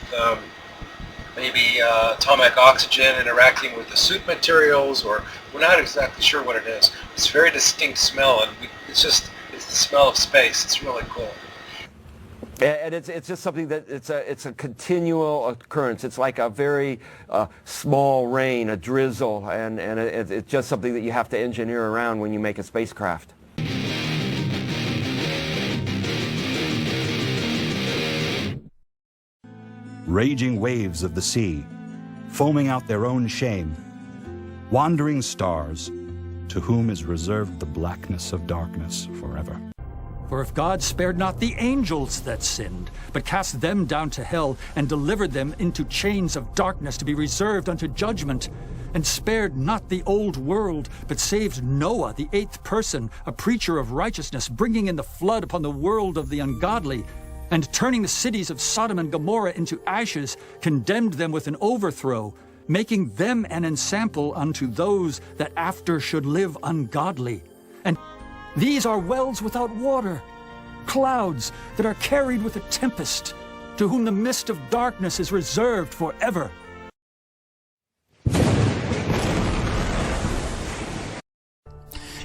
maybe atomic oxygen interacting with the suit materials, or we're not exactly sure what it is. It's a very distinct smell, and it's the smell of space. It's really cool. And it's just something that it's a continual occurrence. It's like a very small rain, a drizzle, and it's just something that you have to engineer around when you make a spacecraft. Raging waves of the sea, foaming out their own shame, wandering stars, to whom is reserved the blackness of darkness forever. For if God spared not the angels that sinned, but cast them down to hell, and delivered them into chains of darkness to be reserved unto judgment, and spared not the old world, but saved Noah, the 8th person, a preacher of righteousness, bringing in the flood upon the world of the ungodly, and turning the cities of Sodom and Gomorrah into ashes, condemned them with an overthrow, making them an ensample unto those that after should live ungodly. And these are wells without water, clouds that are carried with a tempest, to whom the mist of darkness is reserved forever.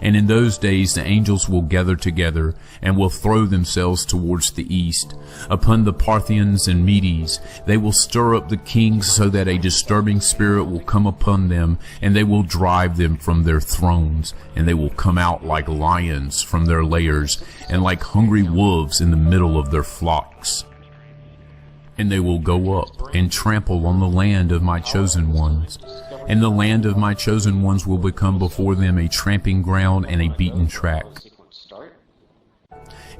And in those days the angels will gather together, and will throw themselves towards the east. Upon the Parthians and Medes they will stir up the kings, so that a disturbing spirit will come upon them, and they will drive them from their thrones. And they will come out like lions from their lairs, and like hungry wolves in the middle of their flocks. And they will go up and trample on the land of my chosen ones. And the land of my chosen ones will become before them a tramping ground and a beaten track.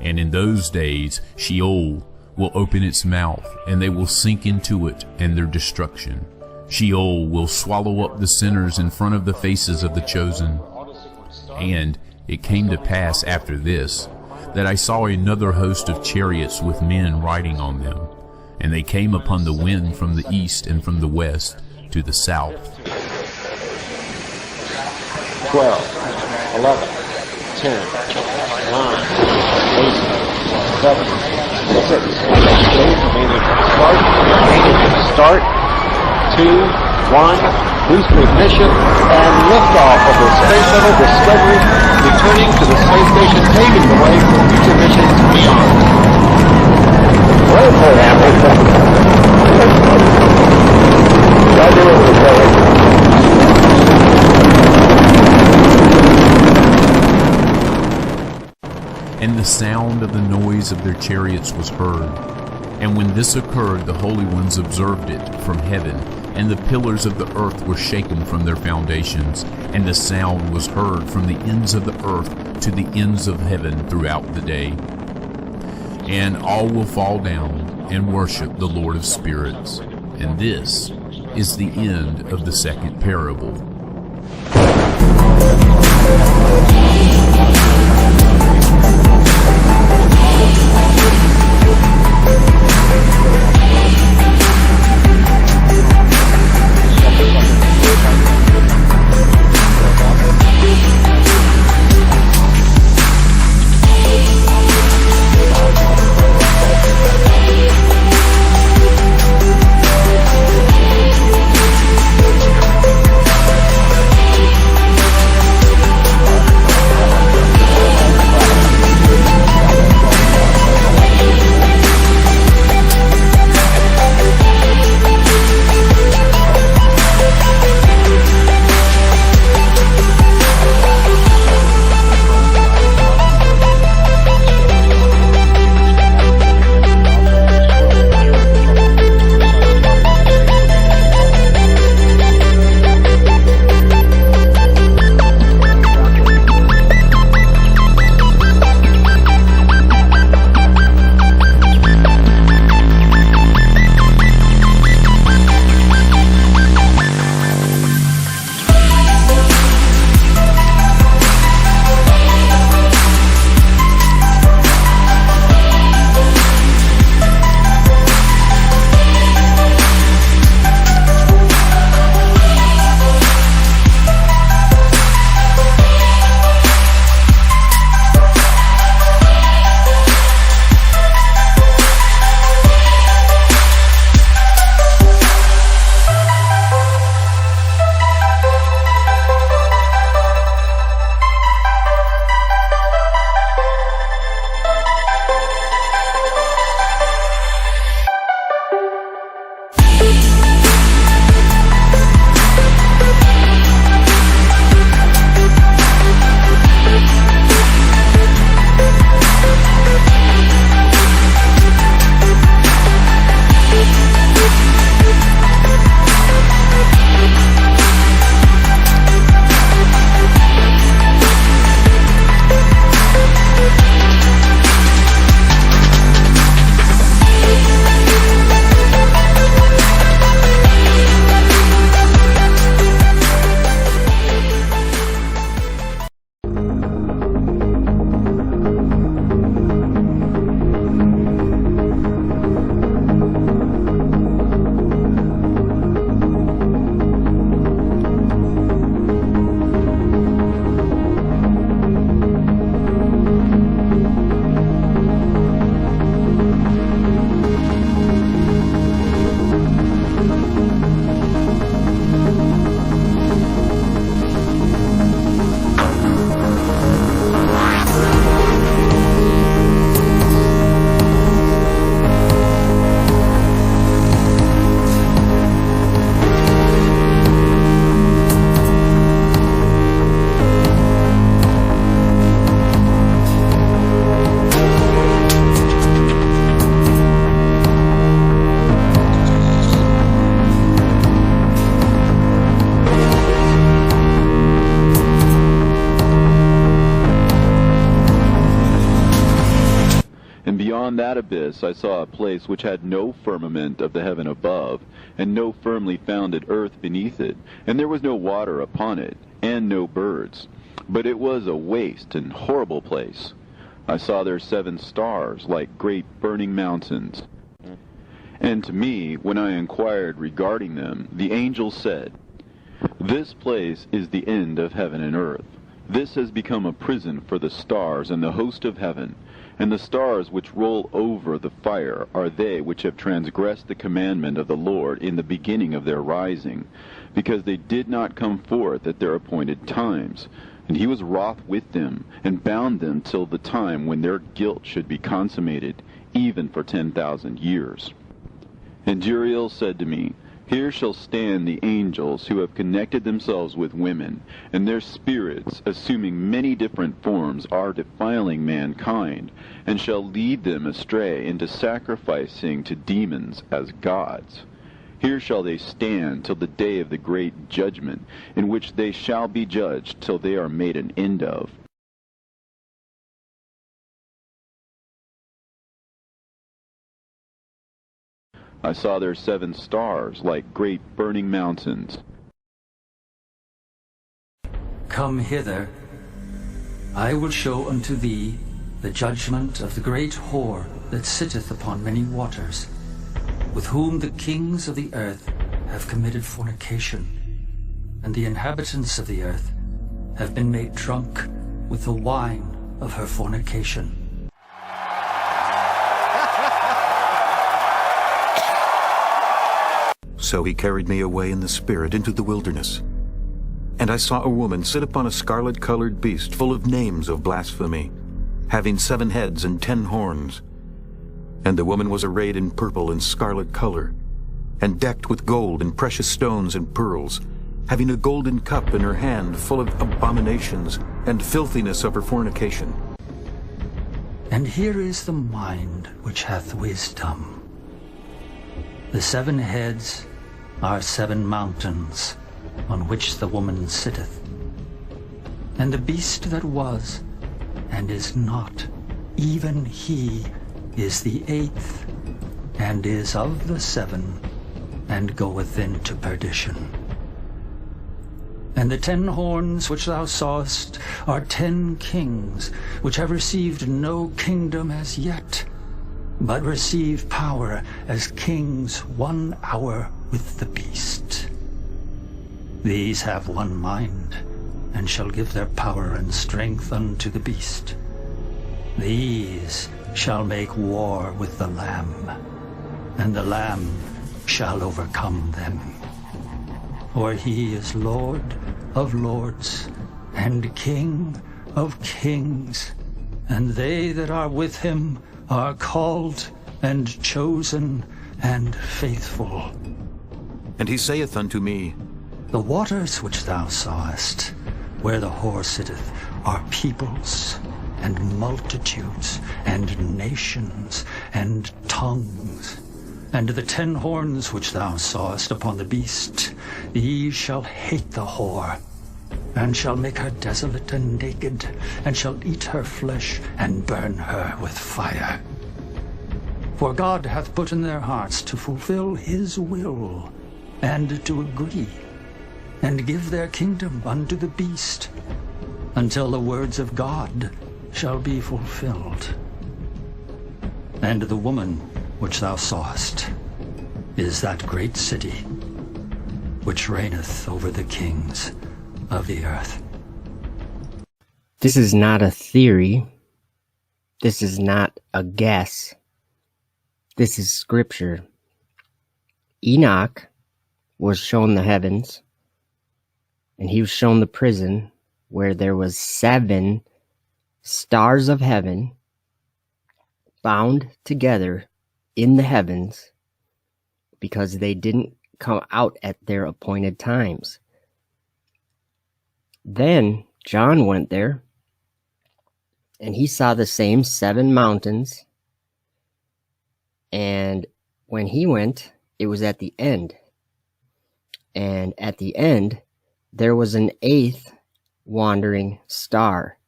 And in those days Sheol will open its mouth, and they will sink into it and their destruction. Sheol will swallow up the sinners in front of the faces of the chosen. And it came to pass after this, that I saw another host of chariots with men riding on them. And they came upon the wind from the east and from the west to the south. 12, 11, 10, 9, 8, 7, 6, start, 2, 1, booster ignition, and liftoff of the Space Shuttle Discovery, returning to the space station, paving the way for future missions beyond. Well, And the sound of the noise of their chariots was heard. And when this occurred, the holy ones observed it from heaven, and the pillars of the earth were shaken from their foundations, and the sound was heard from the ends of the earth to the ends of heaven throughout the day. And all will fall down and worship the Lord of spirits. And this is the end of the second parable. abyss I saw a place which had no firmament of the heaven above, and no firmly founded earth beneath it, and there was no water upon it, and no birds. But it was a waste and horrible place. I saw there 7 stars, like great burning mountains. And to me, when I inquired regarding them, the angel said, "This place is the end of heaven and earth. This has become a prison for the stars and the host of heaven, and the stars which roll over the fire are they which have transgressed the commandment of the Lord in the beginning of their rising, because they did not come forth at their appointed times. And he was wroth with them, and bound them till the time when their guilt should be consummated, even for 10,000 years. And Uriel said to me, Here shall stand the angels who have connected themselves with women, and their spirits, assuming many different forms, are defiling mankind, and shall lead them astray into sacrificing to demons as gods. Here shall they stand till the day of the great judgment, in which they shall be judged till they are made an end of. I saw there 7 stars, like great burning mountains. Come hither. I will show unto thee the judgment of the great whore that sitteth upon many waters, with whom the kings of the earth have committed fornication, and the inhabitants of the earth have been made drunk with the wine of her fornication. So he carried me away in the spirit into the wilderness. And I saw a woman sit upon a scarlet-colored beast full of names of blasphemy, having 7 heads and 10 horns. And the woman was arrayed in purple and scarlet color, and decked with gold and precious stones and pearls, having a golden cup in her hand full of abominations and filthiness of her fornication. And here is the mind which hath wisdom. The 7 heads are 7 mountains, on which the woman sitteth. And the beast that was, and is not, even he is the 8th, and is of the 7, and goeth into perdition. And the 10 horns which thou sawest are 10 kings, which have received no kingdom as yet, but receive power as kings 1 hour with the beast. These have one mind, and shall give their power and strength unto the beast. These shall make war with the Lamb, and the Lamb shall overcome them. For he is Lord of lords, and King of kings, and they that are with him are called, and chosen, and faithful. And he saith unto me, The waters which thou sawest, where the whore sitteth, are peoples, and multitudes, and nations, and tongues. And the 10 horns which thou sawest upon the beast, these shall hate the whore, and shall make her desolate and naked, and shall eat her flesh, and burn her with fire. For God hath put in their hearts to fulfill his will, and to agree, and give their kingdom unto the beast, until the words of God shall be fulfilled. And the woman which thou sawest is that great city, which reigneth over the kings of the earth. This is not a theory. This is not a guess. This is scripture. Enoch was shown the heavens, and he was shown the prison where there was 7 stars of heaven bound together in the heavens because they didn't come out at their appointed times. Then John went there, and he saw the same 7 mountains, and when he went, it was at the end. And at the end, there was an 8th wandering star.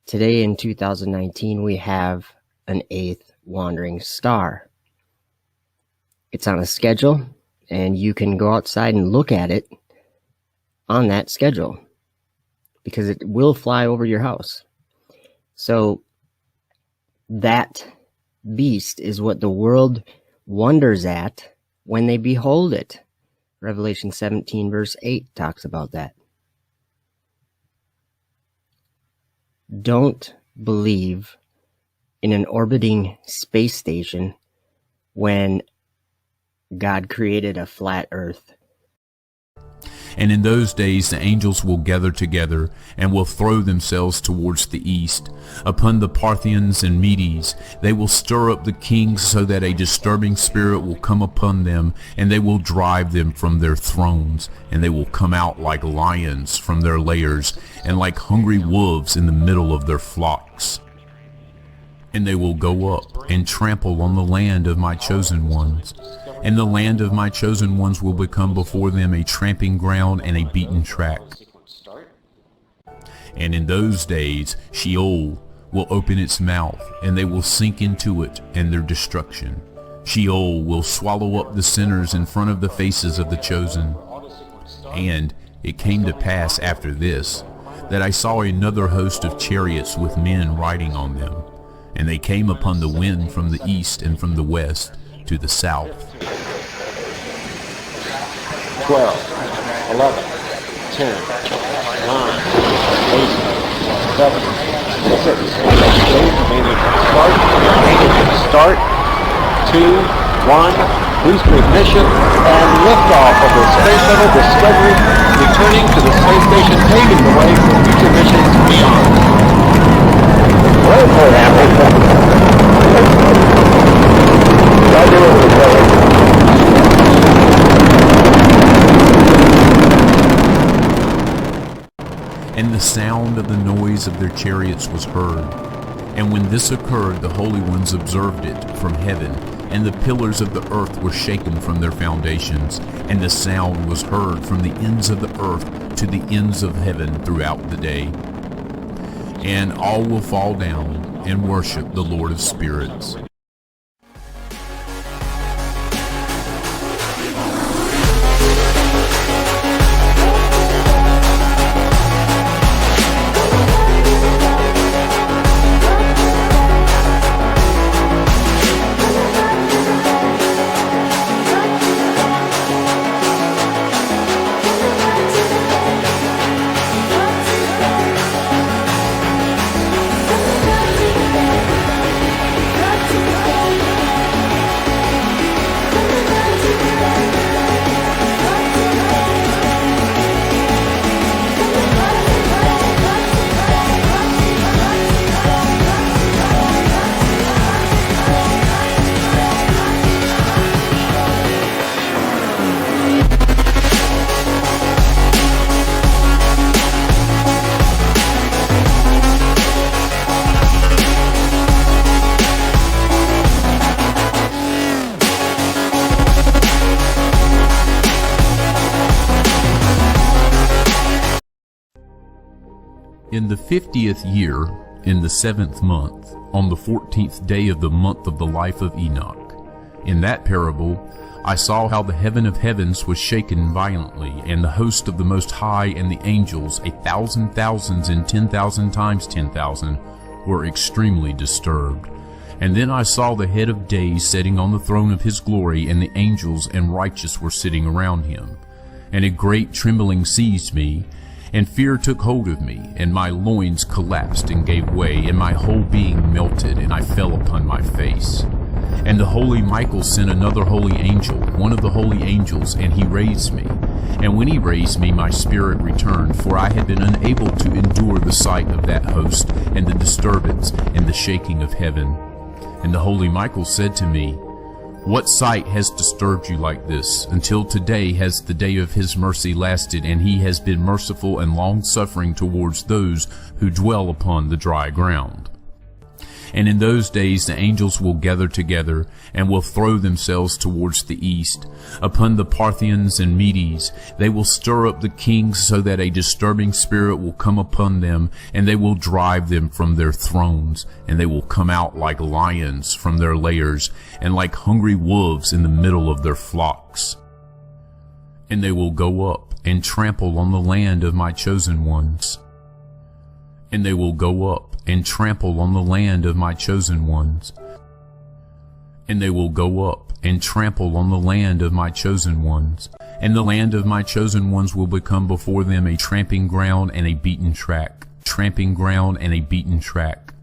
Today in 2019, we have an eighth wandering star. It's on a schedule, and you can go outside and look at it on that schedule, because it will fly over your house. So that beast is what the world wonders at when they behold it. Revelation 17 verse 8 talks about that. Don't believe in an orbiting space station when God created a flat earth. And in those days the angels will gather together, and will throw themselves towards the east. Upon the Parthians and Medes they will stir up the kings, so that a disturbing spirit will come upon them, and they will drive them from their thrones. And they will come out like lions from their lairs, and like hungry wolves in the middle of their flocks. And they will go up and trample on the land of my chosen ones. And the land of my chosen ones will become before them a tramping ground and a beaten track. And in those days Sheol will open its mouth, and they will sink into it and their destruction. Sheol will swallow up the sinners in front of the faces of the chosen. And it came to pass after this, that I saw another host of chariots with men riding on them. And they came upon the wind from the east and from the west to the south. 12, 11, 10, 9, 8, 7, 6, start, 2, 1, booster ignition, and liftoff of the Space Shuttle Discovery, returning to the space station, paving the way for future missions beyond. And the sound of the noise of their chariots was heard. And when this occurred, the holy ones observed it from heaven, and the pillars of the earth were shaken from their foundations, and the sound was heard from the ends of the earth to the ends of heaven throughout the day. And all will fall down and worship the Lord of spirits. In the 50th year, in the 7th month, on the 14th day of the month of the life of Enoch, in that parable I saw how the heaven of heavens was shaken violently, and the host of the Most High and the angels, 1,000 thousands and 10,000 times 10,000, were extremely disturbed. And then I saw the head of days sitting on the throne of his glory, and the angels and righteous were sitting around him. And a great trembling seized me, and fear took hold of me, and my loins collapsed and gave way, and my whole being melted, and I fell upon my face. And the holy Michael sent another holy angel, one of the holy angels, and he raised me. And when he raised me, my spirit returned, for I had been unable to endure the sight of that host, and the disturbance, and the shaking of heaven. And the holy Michael said to me, "What sight has disturbed you like this? Until today has the day of his mercy lasted, and he has been merciful and long-suffering towards those who dwell upon the dry ground." And in those days the angels will gather together, and will throw themselves towards the east. Upon the Parthians and Medes they will stir up the kings, so that a disturbing spirit will come upon them, and they will drive them from their thrones. And they will come out like lions from their lairs, and like hungry wolves in the middle of their flocks. And they will go up and trample on the land of my chosen ones. And they will go up and trample on the land of my chosen ones. And they will go up and trample on the land of my chosen ones. And the land of my chosen ones will become before them a tramping ground and a beaten track, tramping ground and a beaten track.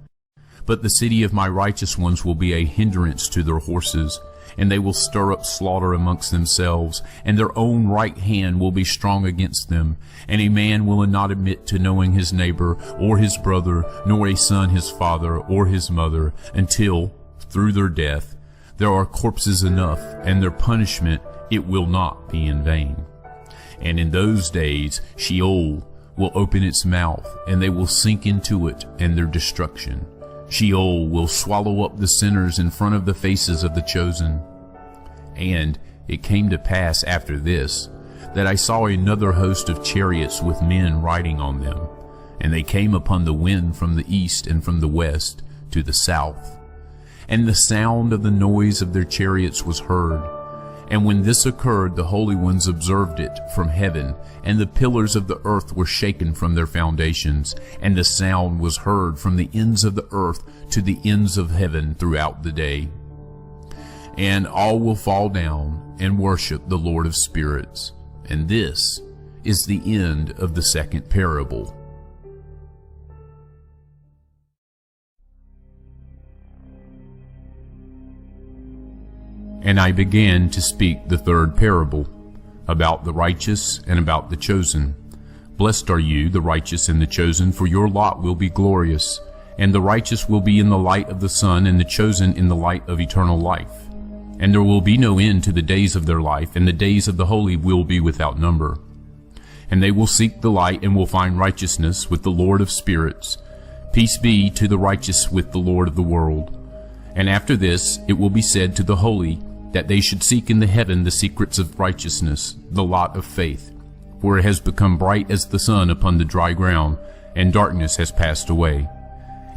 But the city of my righteous ones will be a hindrance to their horses, and they will stir up slaughter amongst themselves, and their own right hand will be strong against them. And a man will not admit to knowing his neighbor, or his brother, nor a son his father, or his mother, until, through their death, there are corpses enough, and their punishment it will not be in vain. And in those days Sheol will open its mouth, and they will sink into it, and their destruction. Sheol will swallow up the sinners in front of the faces of the chosen. And it came to pass after this, that I saw another host of chariots with men riding on them, and they came upon the wind from the east and from the west to the south. And the sound of the noise of their chariots was heard. And when this occurred, the holy ones observed it from heaven, and the pillars of the earth were shaken from their foundations, and the sound was heard from the ends of the earth to the ends of heaven throughout the day. And all will fall down and worship the Lord of spirits. And this is the end of the second parable. And I began to speak the third parable, about the righteous and about the chosen. Blessed are you, the righteous and the chosen, for your lot will be glorious. And the righteous will be in the light of the sun, and the chosen in the light of eternal life. And there will be no end to the days of their life, and the days of the holy will be without number. And they will seek the light, and will find righteousness with the Lord of spirits. Peace be to the righteous with the Lord of the world. And after this it will be said to the holy, that they should seek in the heaven the secrets of righteousness, the lot of faith. For it has become bright as the sun upon the dry ground, and darkness has passed away.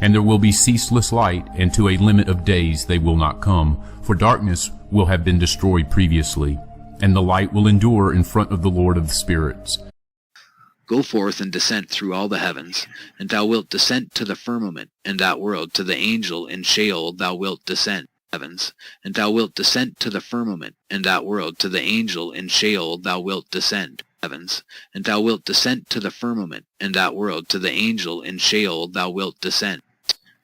And there will be ceaseless light, and to a limit of days they will not come, for darkness will have been destroyed previously, and the light will endure in front of the Lord of the spirits. Go forth and descend through all the heavens, and thou wilt descend to the firmament, and that world, to the angel in Sheol thou wilt descend. Heavens, and thou wilt descend to the firmament, and that world, to the angel in Sheol thou wilt descend. Heavens, and thou wilt descend to the firmament, and that world, to the angel in Sheol thou wilt descend.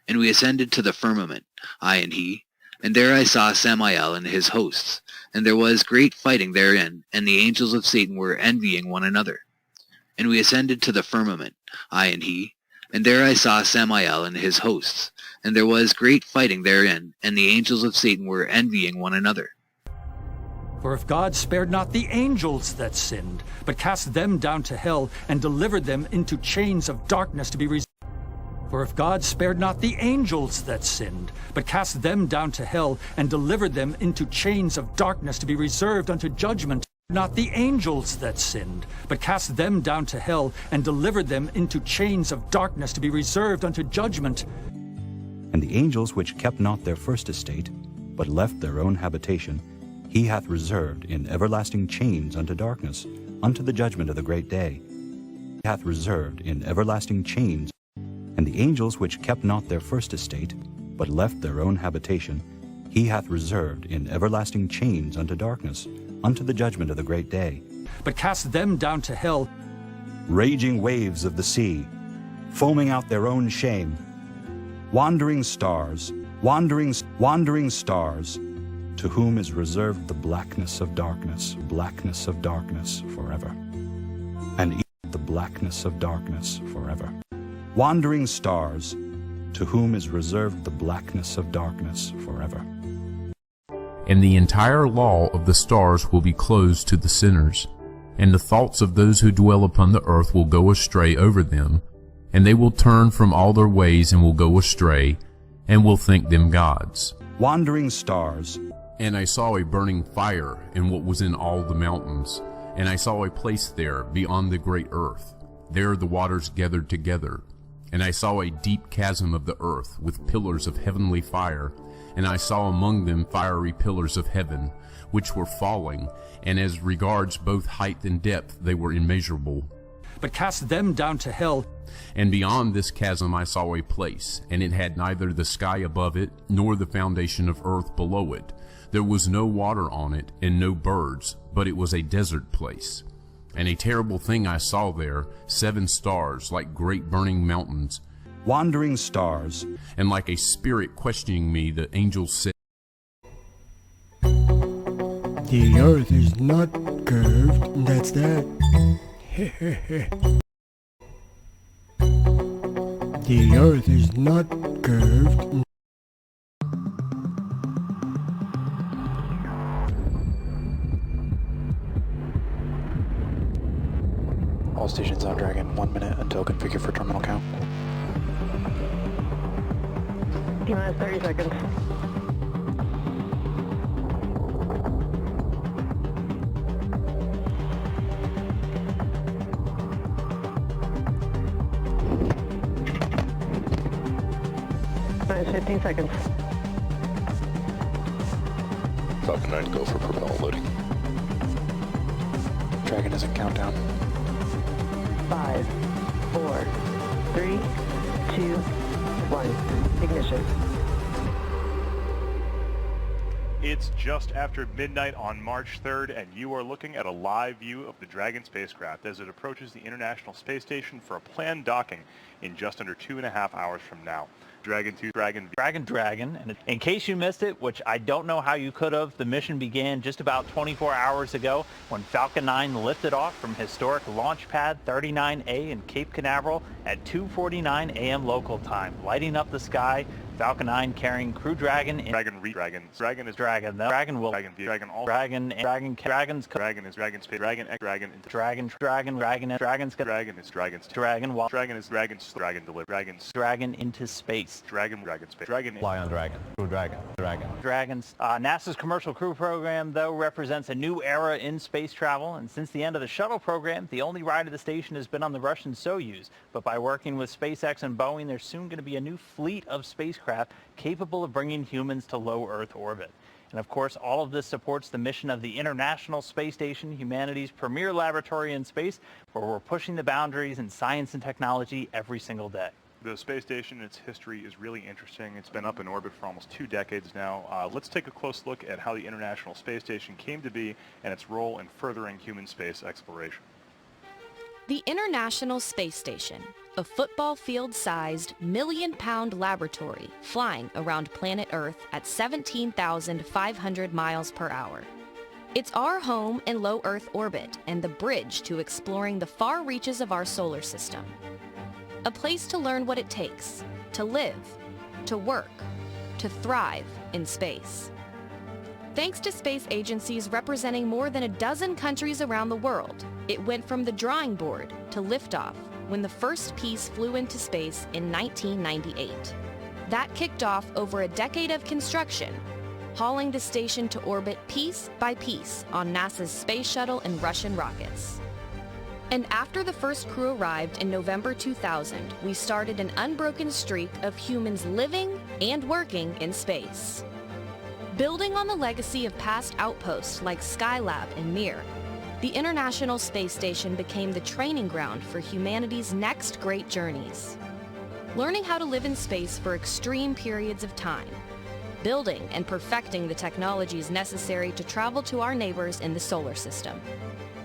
And we ascended to the firmament, I and he, and there I saw Samael and his hosts, and there was great fighting therein, and the angels of Satan were envying one another. And we ascended to the firmament, I and he, and there I saw Samael and his hosts, and there was great fighting therein, and the angels of Satan were envying one another. For if God spared not the angels that sinned, but cast them down to hell, and delivered them into chains of darkness to be reserved. For if God spared not the angels that sinned, but cast them down to hell, and delivered them into chains of darkness to be reserved unto judgment, not the angels that sinned, but cast them down to hell, and delivered them into chains of darkness to be reserved unto judgment. And the angels which kept not their first estate, but left their own habitation, he hath reserved in everlasting chains unto darkness, unto the judgment of the great day. He hath reserved in everlasting chains. And the angels which kept not their first estate, but left their own habitation, he hath reserved in everlasting chains unto darkness, unto the judgment of the great day. But cast them down to hell. Raging waves of the sea, foaming out their own shame. Wandering stars, wandering stars, to whom is reserved the blackness of darkness forever. And the blackness of darkness forever. Wandering stars, to whom is reserved the blackness of darkness forever. And the entire law of the stars will be closed to the sinners, and the thoughts of those who dwell upon the earth will go astray over them, and they will turn from all their ways and will go astray, and will think them gods. Wandering stars. And I saw a burning fire in what was in all the mountains, and I saw a place there beyond the great earth. There the waters gathered together, and I saw a deep chasm of the earth with pillars of heavenly fire, and I saw among them fiery pillars of heaven, which were falling, and as regards both height and depth they were immeasurable. But cast them down to hell. And beyond this chasm I saw a place, and it had neither the sky above it, nor the foundation of earth below it. There was no water on it, and no birds, but it was a desert place. And a terrible thing I saw there, 7 stars like great burning mountains. Wandering stars. And like a spirit questioning me, the angel said, The earth is not curved, and that's that. The earth is not curved. All stations on Dragon, 1 minute until configured for terminal count. T-minus 30 seconds. Minus 15 seconds. Falcon 9, go for propellant loading. Dragon is in countdown. 5, 4, 3, 2, 1. Ignition. It's just after midnight on March 3rd, and you are looking at a live view of the Dragon spacecraft as it approaches the International Space Station for a planned docking in just under 2.5 hours from now. Dragon 2, Dragon. And in case you missed it, which I don't know how you could have, the mission began just about 24 hours ago when Falcon 9 lifted off from historic Launch Pad 39A in Cape Canaveral at 2:49 a.m. local time, lighting up the sky. Falcon 9 carrying Crew Dragon in Dragon is Dragon. Dragons all Dragon is Dragon into space. Dragon Fly on Dragon. Crew Dragon. Dragons. NASA's Commercial Crew Program, though, represents a new era in space travel, and since the end of the shuttle program, the only ride of the station has been on the Russian Soyuz. But by working with SpaceX and Boeing, there's soon going to be a new fleet of spacecraft capable of bringing humans to low Earth orbit. And of course, all of this supports the mission of the International Space Station, humanity's premier laboratory in space, where we're pushing the boundaries in science and technology every single day. The space station, its history is really interesting. It's been up in orbit for almost 2 decades now. Let's take a close look at how the International Space Station came to be and its role in furthering human space exploration. The International Space Station, a football field-sized, million-pound laboratory flying around planet Earth at 17,500 miles per hour. It's our home in low Earth orbit and the bridge to exploring the far reaches of our solar system. A place to learn what it takes to live, to work, to thrive in space. Thanks to space agencies representing more than a dozen countries around the world, it went from the drawing board to liftoff when the first piece flew into space in 1998. That kicked off over a decade of construction, hauling the station to orbit piece by piece on NASA's space shuttle and Russian rockets. And after the first crew arrived in November 2000, we started an unbroken streak of humans living and working in space. Building on the legacy of past outposts like Skylab and Mir, the International Space Station became the training ground for humanity's next great journeys. Learning how to live in space for extreme periods of time, building and perfecting the technologies necessary to travel to our neighbors in the solar system.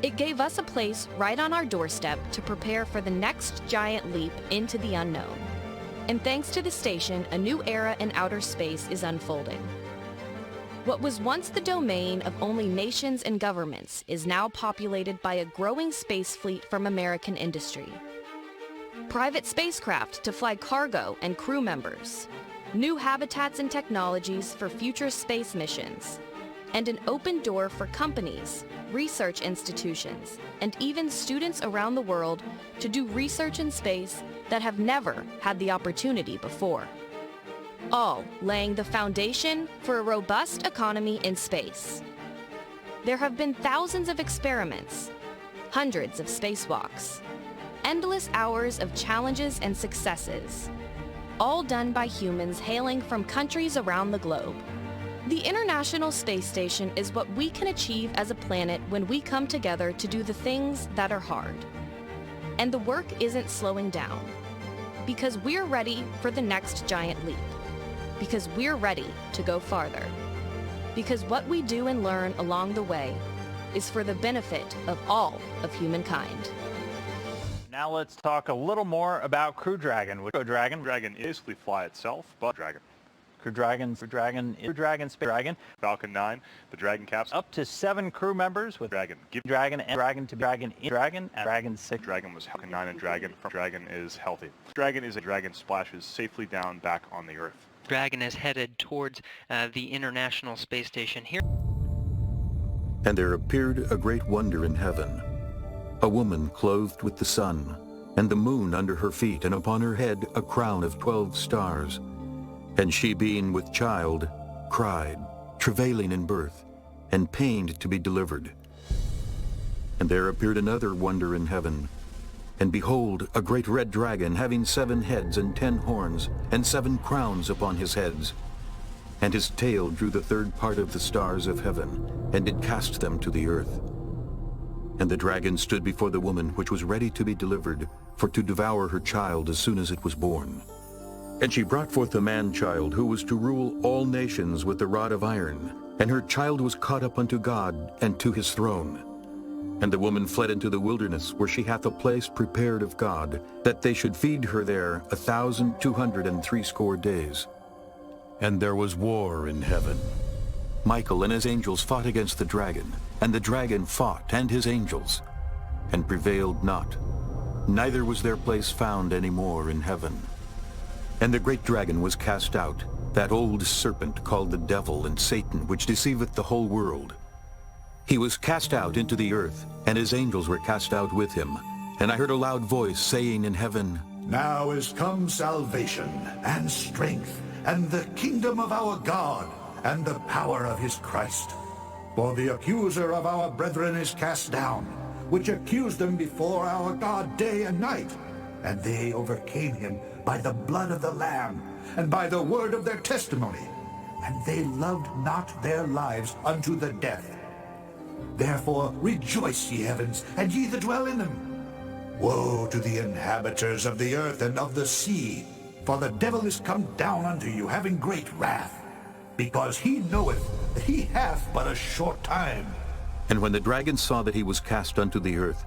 It gave us a place right on our doorstep to prepare for the next giant leap into the unknown. And thanks to the station, a new era in outer space is unfolding. What was once the domain of only nations and governments is now populated by a growing space fleet from American industry. Private spacecraft to fly cargo and crew members, new habitats and technologies for future space missions, and an open door for companies, research institutions, and even students around the world to do research in space that have never had the opportunity before. all laying the foundation for a robust economy in space. There have been thousands of experiments, hundreds of spacewalks, endless hours of challenges and successes, all done by humans hailing from countries around the globe. The International Space Station is what we can achieve as a planet when we come together to do the things that are hard. And the work isn't slowing down, because we're ready for the next giant leap, because we're ready to go farther, because what we do and learn along the way is for the benefit of all of humankind. Now let's talk a little more about Crew Dragon. Crew Dragon basically fly itself, but Dragon. Crew Dragon, Space Dragon. Falcon 9, the Dragon capsule. Up to 7 crew members with Dragon. Dragon and Dragon to Dragon in Dragon and Dragon 6. Dragon was Falcon 9 and Dragon. Dragon is healthy. Dragon is a Dragon splashes safely down back on the Earth. Dragon is headed towards the International Space Station here. And there appeared a great wonder in heaven, a woman clothed with the sun, and the moon under her feet, and upon her head a crown of 12 stars. And she, being with child, cried, travailing in birth, and pained to be delivered. And there appeared another wonder in heaven, and behold, a great red dragon, having 7 heads and 10 horns, and 7 crowns upon his heads. And his tail drew the 3rd part of the stars of heaven, and did cast them to the earth. And the dragon stood before the woman which was ready to be delivered, for to devour her child as soon as it was born. And she brought forth a man-child, who was to rule all nations with the rod of iron. And her child was caught up unto God, and to his throne. And the woman fled into the wilderness, where she hath a place prepared of God, that they should feed her there 1,260 days. And there was war in heaven. Michael and his angels fought against the dragon, and the dragon fought and his angels, and prevailed not. Neither was their place found any more in heaven. And the great dragon was cast out, that old serpent called the devil and Satan, which deceiveth the whole world. He was cast out into the earth, and his angels were cast out with him. And I heard a loud voice saying in heaven, Now is come salvation, and strength, and the kingdom of our God, and the power of his Christ. For the accuser of our brethren is cast down, which accused them before our God day and night. And they overcame him by the blood of the Lamb, and by the word of their testimony. And they loved not their lives unto the death. Therefore rejoice, ye heavens, and ye that dwell in them. Woe to the inhabitants of the earth and of the sea, for the devil is come down unto you, having great wrath, because he knoweth that he hath but a short time. And when the dragon saw that he was cast unto the earth,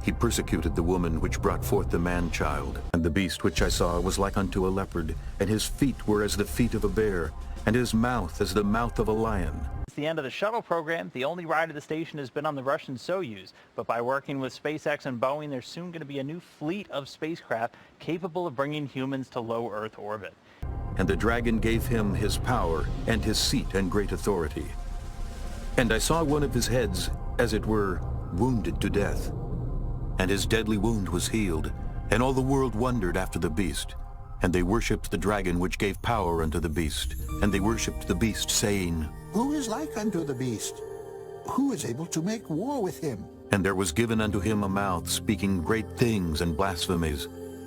he persecuted the woman which brought forth the man-child. And the beast which I saw was like unto a leopard, and his feet were as the feet of a bear, and his mouth as the mouth of a lion. It's the end of the shuttle program. The only ride of the station has been on the Russian Soyuz, but by working with SpaceX and Boeing, there's soon going to be a new fleet of spacecraft capable of bringing humans to low Earth orbit. And the dragon gave him his power, and his seat, and great authority. And I saw one of his heads, as it were, wounded to death. And his deadly wound was healed, and all the world wondered after the beast. And they worshipped the dragon which gave power unto the beast. And they worshipped the beast, saying, Who is like unto the beast? Who is able to make war with him? And there was given unto him a mouth, speaking great things and blasphemies.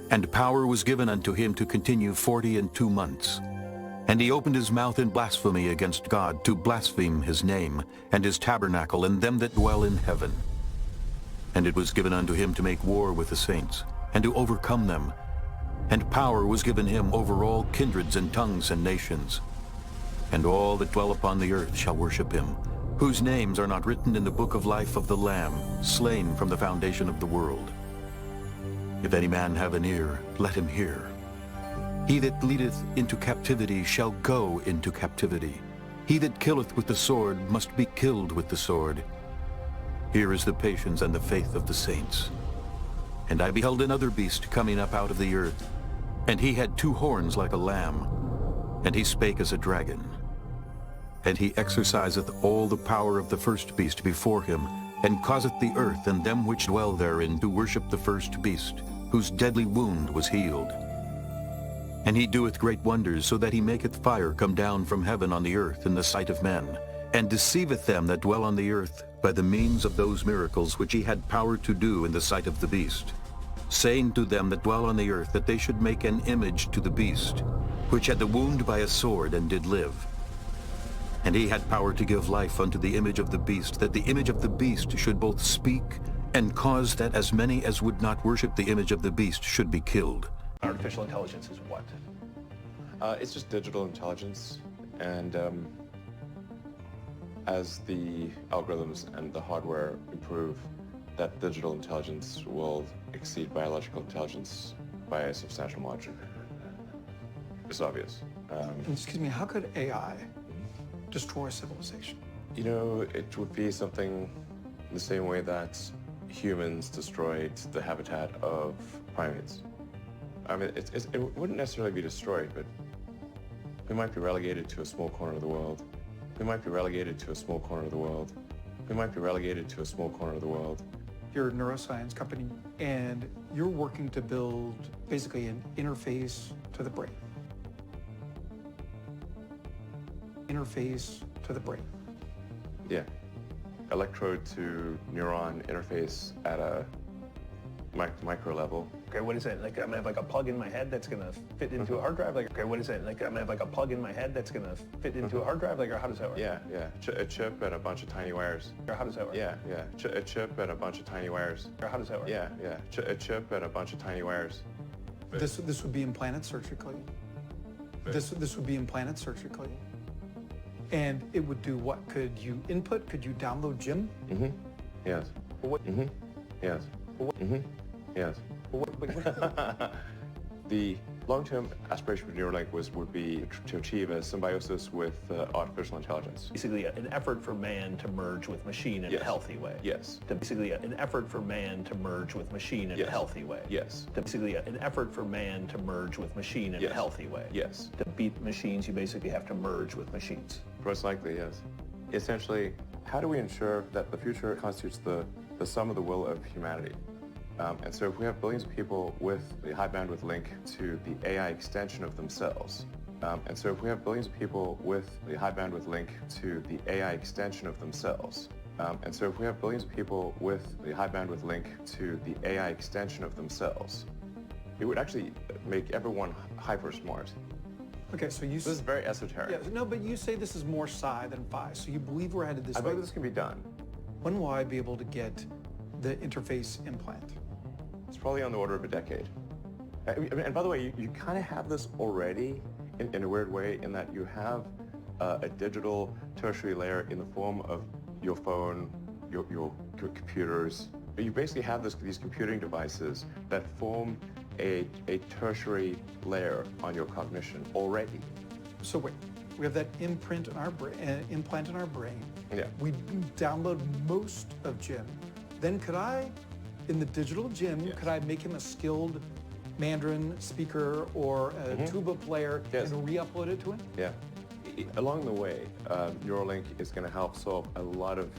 And power was given unto him to continue 42 months. And he opened his mouth in blasphemy against God, to blaspheme his name, and his tabernacle, and them that dwell in heaven. And it was given unto him to make war with the saints, and to overcome them. And power was given him over all kindreds and tongues and nations. And all that dwell upon the earth shall worship him, whose names are not written in the book of life of the Lamb, slain from the foundation of the world. If any man have an ear, let him hear. He that leadeth into captivity shall go into captivity. He that killeth with the sword must be killed with the sword. Here is the patience and the faith of the saints. And I beheld another beast coming up out of the earth, and he had 2 horns like a lamb, and he spake as a dragon. And he exerciseth all the power of the first beast before him, and causeth the earth and them which dwell therein to worship the first beast, whose deadly wound was healed. And he doeth great wonders, so that he maketh fire come down from heaven on the earth in the sight of men, and deceiveth them that dwell on the earth by the means of those miracles which he had power to do in the sight of the beast, saying to them that dwell on the earth that they should make an image to the beast, which had the wound by a sword and did live. And he had power to give life unto the image of the beast, that the image of the beast should both speak and cause that as many as would not worship the image of the beast should be killed. Artificial intelligence is what? It's just digital intelligence, and as the algorithms and the hardware improve, that digital intelligence will exceed biological intelligence by a substantial margin. It's obvious. Excuse me, how could AI destroy civilization? You know, it would be something the same way that humans destroyed the habitat of primates. I mean, it wouldn't necessarily be destroyed, but we might be relegated to a small corner of the world. We might be relegated to a small corner of the world. We might be relegated to a small corner of the world. You're a neuroscience company, and you're working to build basically an interface to the brain. Interface to the brain. Yeah. Electrode to neuron interface at a micro level. Okay, what is it? Like, I'm gonna have like a plug in my head that's gonna fit into a hard drive? Like, okay, what is it? Like, I'm gonna have like a plug in my head that's gonna fit into a hard drive? Like, or how does that work? Yeah. A chip and a bunch of tiny wires. Or how does that work? Yeah. A chip and a bunch of tiny wires. Or how does that work? Yeah. A chip and a bunch of tiny wires. This would be implanted surgically. This would be implanted surgically. And it would do what? Could you input? Could you download Jim? Mm-hmm. Yes. What? Mm-hmm. Yes. What? Mm-hmm. Yes. The long-term aspiration for Neuralink would be to achieve a symbiosis with artificial intelligence. Basically, an effort for man to merge with machine in a healthy way. Yes. Basically, an effort for man to merge with machine in a healthy way. Yes. Basically, an effort for man to merge with machine in a healthy way. Yes. To beat machines, you basically have to merge with machines. Most likely, yes. Essentially, how do we ensure that the future constitutes the sum of the will of humanity? And so if we have billions of people with the high bandwidth link to the AI extension of themselves, and so if we have billions of people with the high bandwidth link to the AI extension of themselves, and so if we have billions of people with the high bandwidth link to the AI extension of themselves, it would actually make everyone hyper smart. Okay, so this is very esoteric. Yeah, no, but you say this is more psi than phi, so you believe we're headed this way. I believe this can be done. When will I be able to get the interface implant? It's probably on the order of a decade. And by the way, you kind of have this already in a weird way, in that you have a digital tertiary layer in the form of your phone, your computers. You basically have these computing devices that form a tertiary layer on your cognition already. So wait, we have that imprint in our implant in our brain. Yeah. We download most of Jim. Then could I, in the digital Jim, could I make him a skilled Mandarin speaker or a tuba player and re-upload it to him? Yeah. Along the way, Neuralink is going to help solve a lot of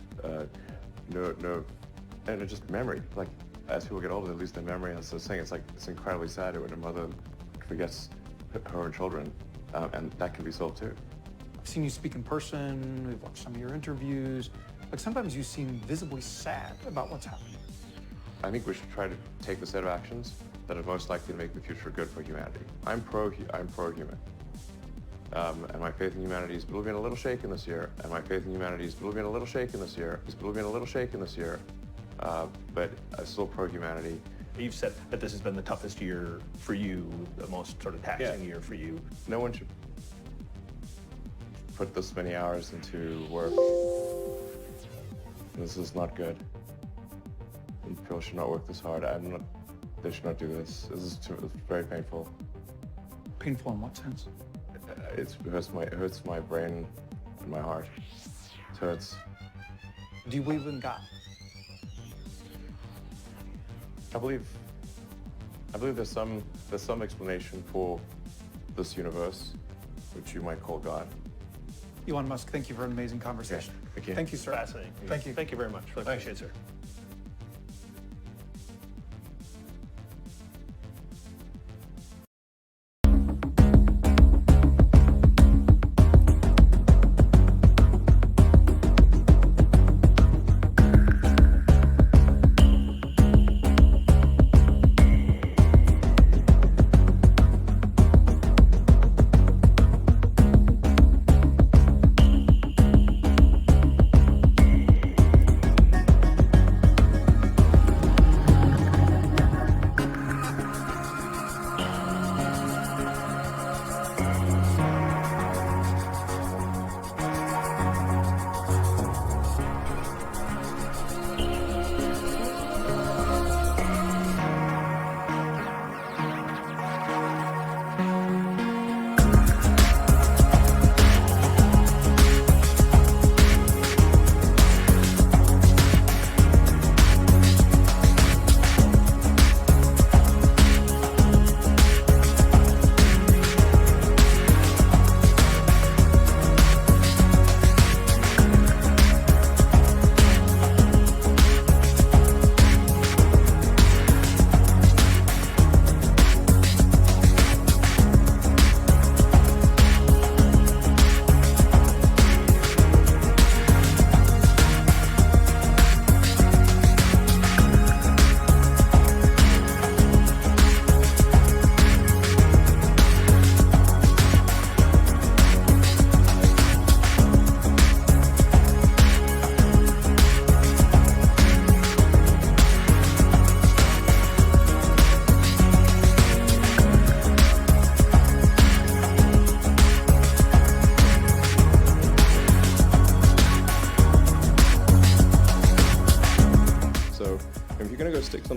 and just memory. Like, as people get older, they lose their memory. And so it's incredibly sad when a mother forgets her own children, and that can be solved too. I've seen you speak in person. We've watched some of your interviews. Like, sometimes you seem visibly sad about what's happening. I think we should try to take the set of actions that are most likely to make the future good for humanity. I'm pro-human. And my faith in humanity is being a little shaken this year. And my faith in humanity is being a little shaken this year. But I'm still pro-humanity. You've said that this has been the toughest year for you, the most sort of taxing year for you. No one should put this many hours into work. This is not good. People should not work this hard. They should not do this. It's very painful. Painful in what sense? It hurts my brain and my heart. It hurts. Do you believe in God? I believe there's some explanation for this universe, which you might call God. Elon Musk, thank you for an amazing conversation. Okay. Thank you, sir. Fascinating. Thank you. Thank you very much. I appreciate it, sir.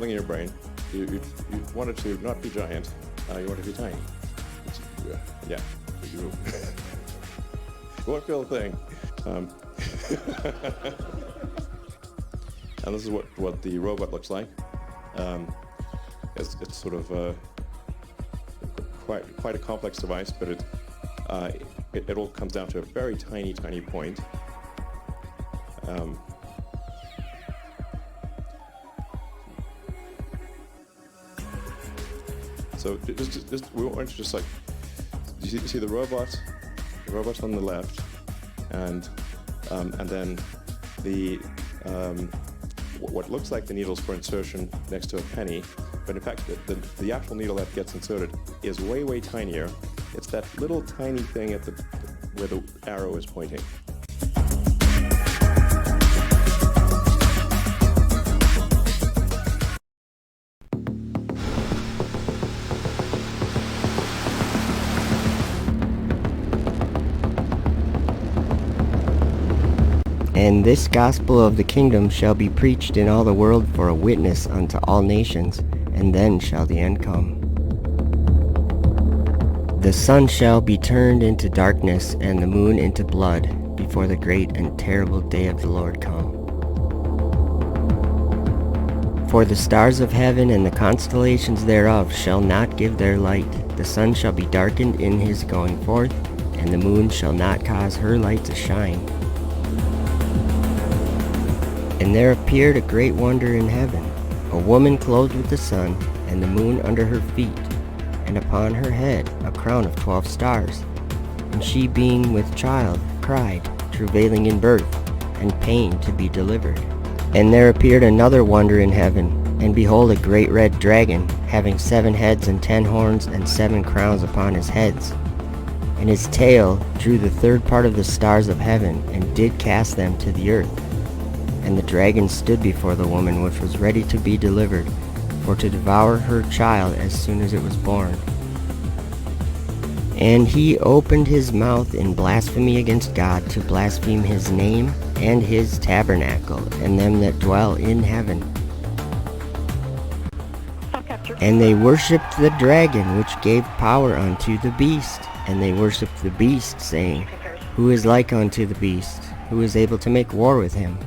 something in your brain. You want it to not be giant. You want it to be tiny. Yeah. You won't feel a thing. And this is what the robot looks like. It's sort of quite a complex device, but it all comes down to a very tiny point. So we want to just like you see the robot on the left, and then the what looks like the needles for insertion next to a penny, but in fact the actual needle that gets inserted is way tinier. It's that little tiny thing at where the arrow is pointing. And this gospel of the kingdom shall be preached in all the world for a witness unto all nations, and then shall the end come. The sun shall be turned into darkness, and the moon into blood, before the great and terrible day of the Lord come. For the stars of heaven and the constellations thereof shall not give their light. The sun shall be darkened in his going forth, and the moon shall not cause her light to shine. And there appeared a great wonder in heaven, a woman clothed with the sun, and the moon under her feet, and upon her head a crown of 12 stars. And she being with child cried, travailing in birth, and pain to be delivered. And there appeared another wonder in heaven, and behold a great red dragon, having 7 heads and 10 horns, and 7 crowns upon his heads. And his tail drew the 3rd part of the stars of heaven, and did cast them to the earth. And the dragon stood before the woman which was ready to be delivered, for to devour her child as soon as it was born. And he opened his mouth in blasphemy against God, to blaspheme his name, and his tabernacle, and them that dwell in heaven. And they worshipped the dragon, which gave power unto the beast. And they worshipped the beast, saying, Who is like unto the beast? Who is able to make war with him?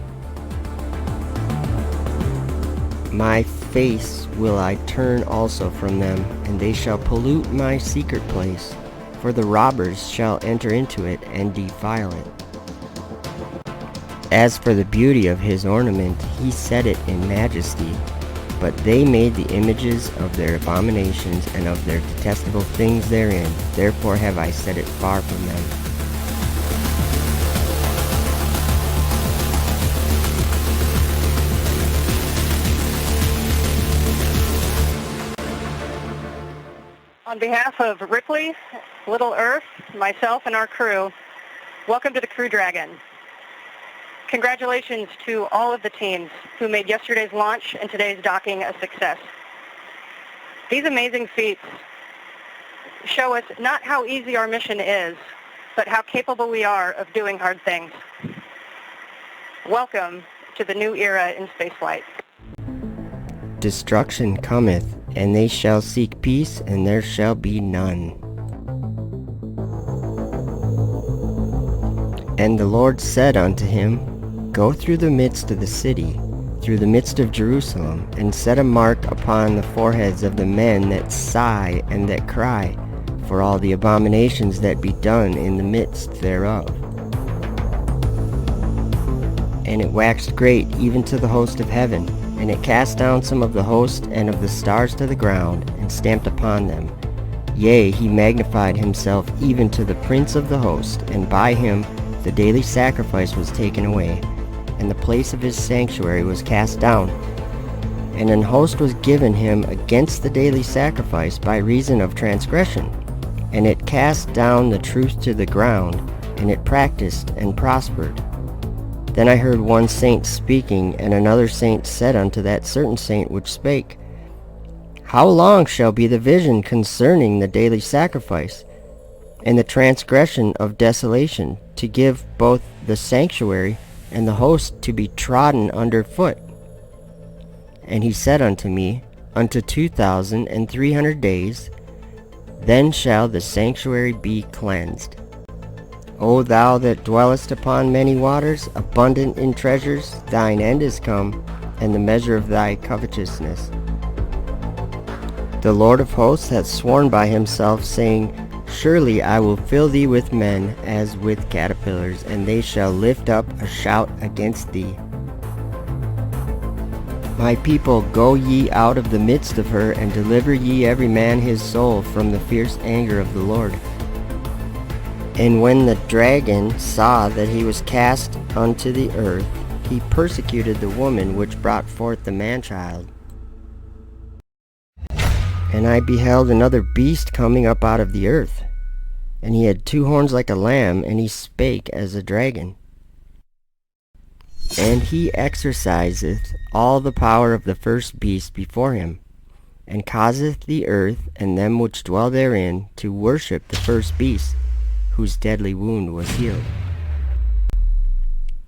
My face will I turn also from them, and they shall pollute my secret place, for the robbers shall enter into it and defile it. As for the beauty of his ornament, he set it in majesty, but they made the images of their abominations and of their detestable things therein. Therefore have I set it far from them. On behalf of Ripley, Little Earth, myself, and our crew, welcome to the Crew Dragon. Congratulations to all of the teams who made yesterday's launch and today's docking a success. These amazing feats show us not how easy our mission is, but how capable we are of doing hard things. Welcome to the new era in spaceflight. Destruction cometh, and they shall seek peace, and there shall be none. And the Lord said unto him, Go through the midst of the city, through the midst of Jerusalem, and set a mark upon the foreheads of the men that sigh and that cry, for all the abominations that be done in the midst thereof. And it waxed great even to the host of heaven, and it cast down some of the host and of the stars to the ground, and stamped upon them. Yea, he magnified himself even to the prince of the host, and by him the daily sacrifice was taken away, and the place of his sanctuary was cast down. And an host was given him against the daily sacrifice by reason of transgression, and it cast down the truth to the ground, and it practiced and prospered. Then I heard one saint speaking, and another saint said unto that certain saint which spake, How long shall be the vision concerning the daily sacrifice, and the transgression of desolation, to give both the sanctuary and the host to be trodden under foot? And he said unto me, Unto 2,300 days, then shall the sanctuary be cleansed. O thou that dwellest upon many waters, abundant in treasures, thine end is come, and the measure of thy covetousness. The Lord of hosts hath sworn by himself, saying, Surely I will fill thee with men as with caterpillars, and they shall lift up a shout against thee. My people, go ye out of the midst of her, and deliver ye every man his soul from the fierce anger of the Lord. And when the dragon saw that he was cast unto the earth, he persecuted the woman which brought forth the man-child. And I beheld another beast coming up out of the earth, and he had 2 horns like a lamb, and he spake as a dragon. And he exerciseth all the power of the first beast before him, and causeth the earth and them which dwell therein to worship the first beast, whose deadly wound was healed.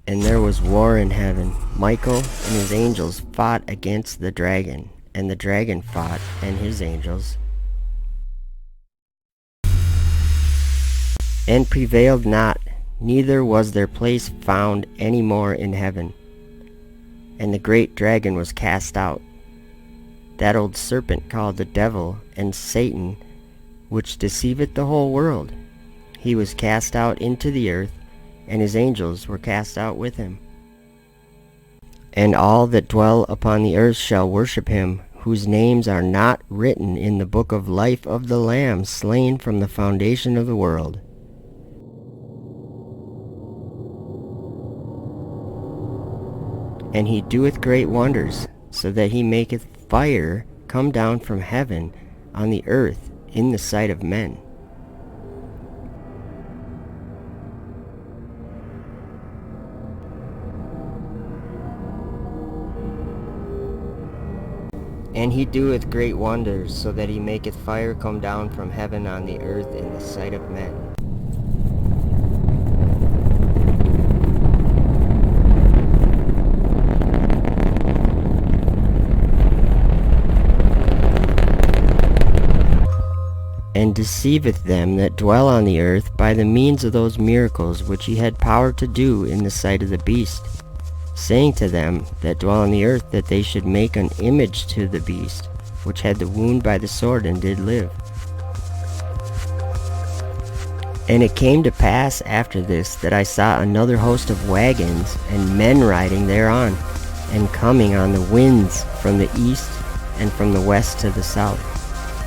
And there was war in heaven. Michael and his angels fought against the dragon, and the dragon fought and his angels, and prevailed not, neither was their place found any more in heaven. And the great dragon was cast out, that old serpent called the devil and Satan, which deceiveth the whole world. He was cast out into the earth, and his angels were cast out with him. And all that dwell upon the earth shall worship him, whose names are not written in the book of life of the Lamb slain from the foundation of the world. And he doeth great wonders, so that he maketh fire come down from heaven on the earth in the sight of men. And he doeth great wonders, so that he maketh fire come down from heaven on the earth in the sight of men. And deceiveth them that dwell on the earth by the means of those miracles which he had power to do in the sight of the beast, saying to them that dwell on the earth that they should make an image to the beast, which had the wound by the sword and did live. And it came to pass after this that I saw another host of wagons, and men riding thereon, and coming on the winds from the east and from the west to the south.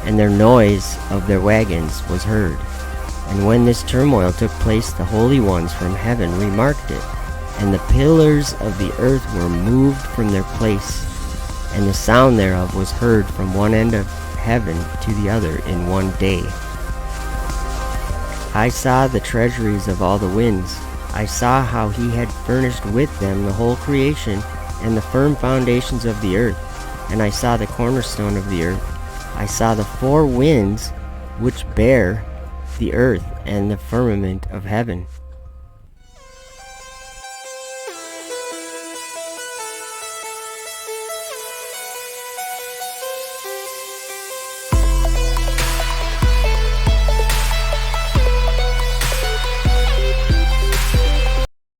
And their noise of their wagons was heard. And when this turmoil took place, the holy ones from heaven remarked it, and the pillars of the earth were moved from their place, and the sound thereof was heard from one end of heaven to the other in one day. I saw the treasuries of all the winds. I saw how he had furnished with them the whole creation, and the firm foundations of the earth. And I saw the cornerstone of the earth. I saw the 4 winds which bear the earth and the firmament of heaven.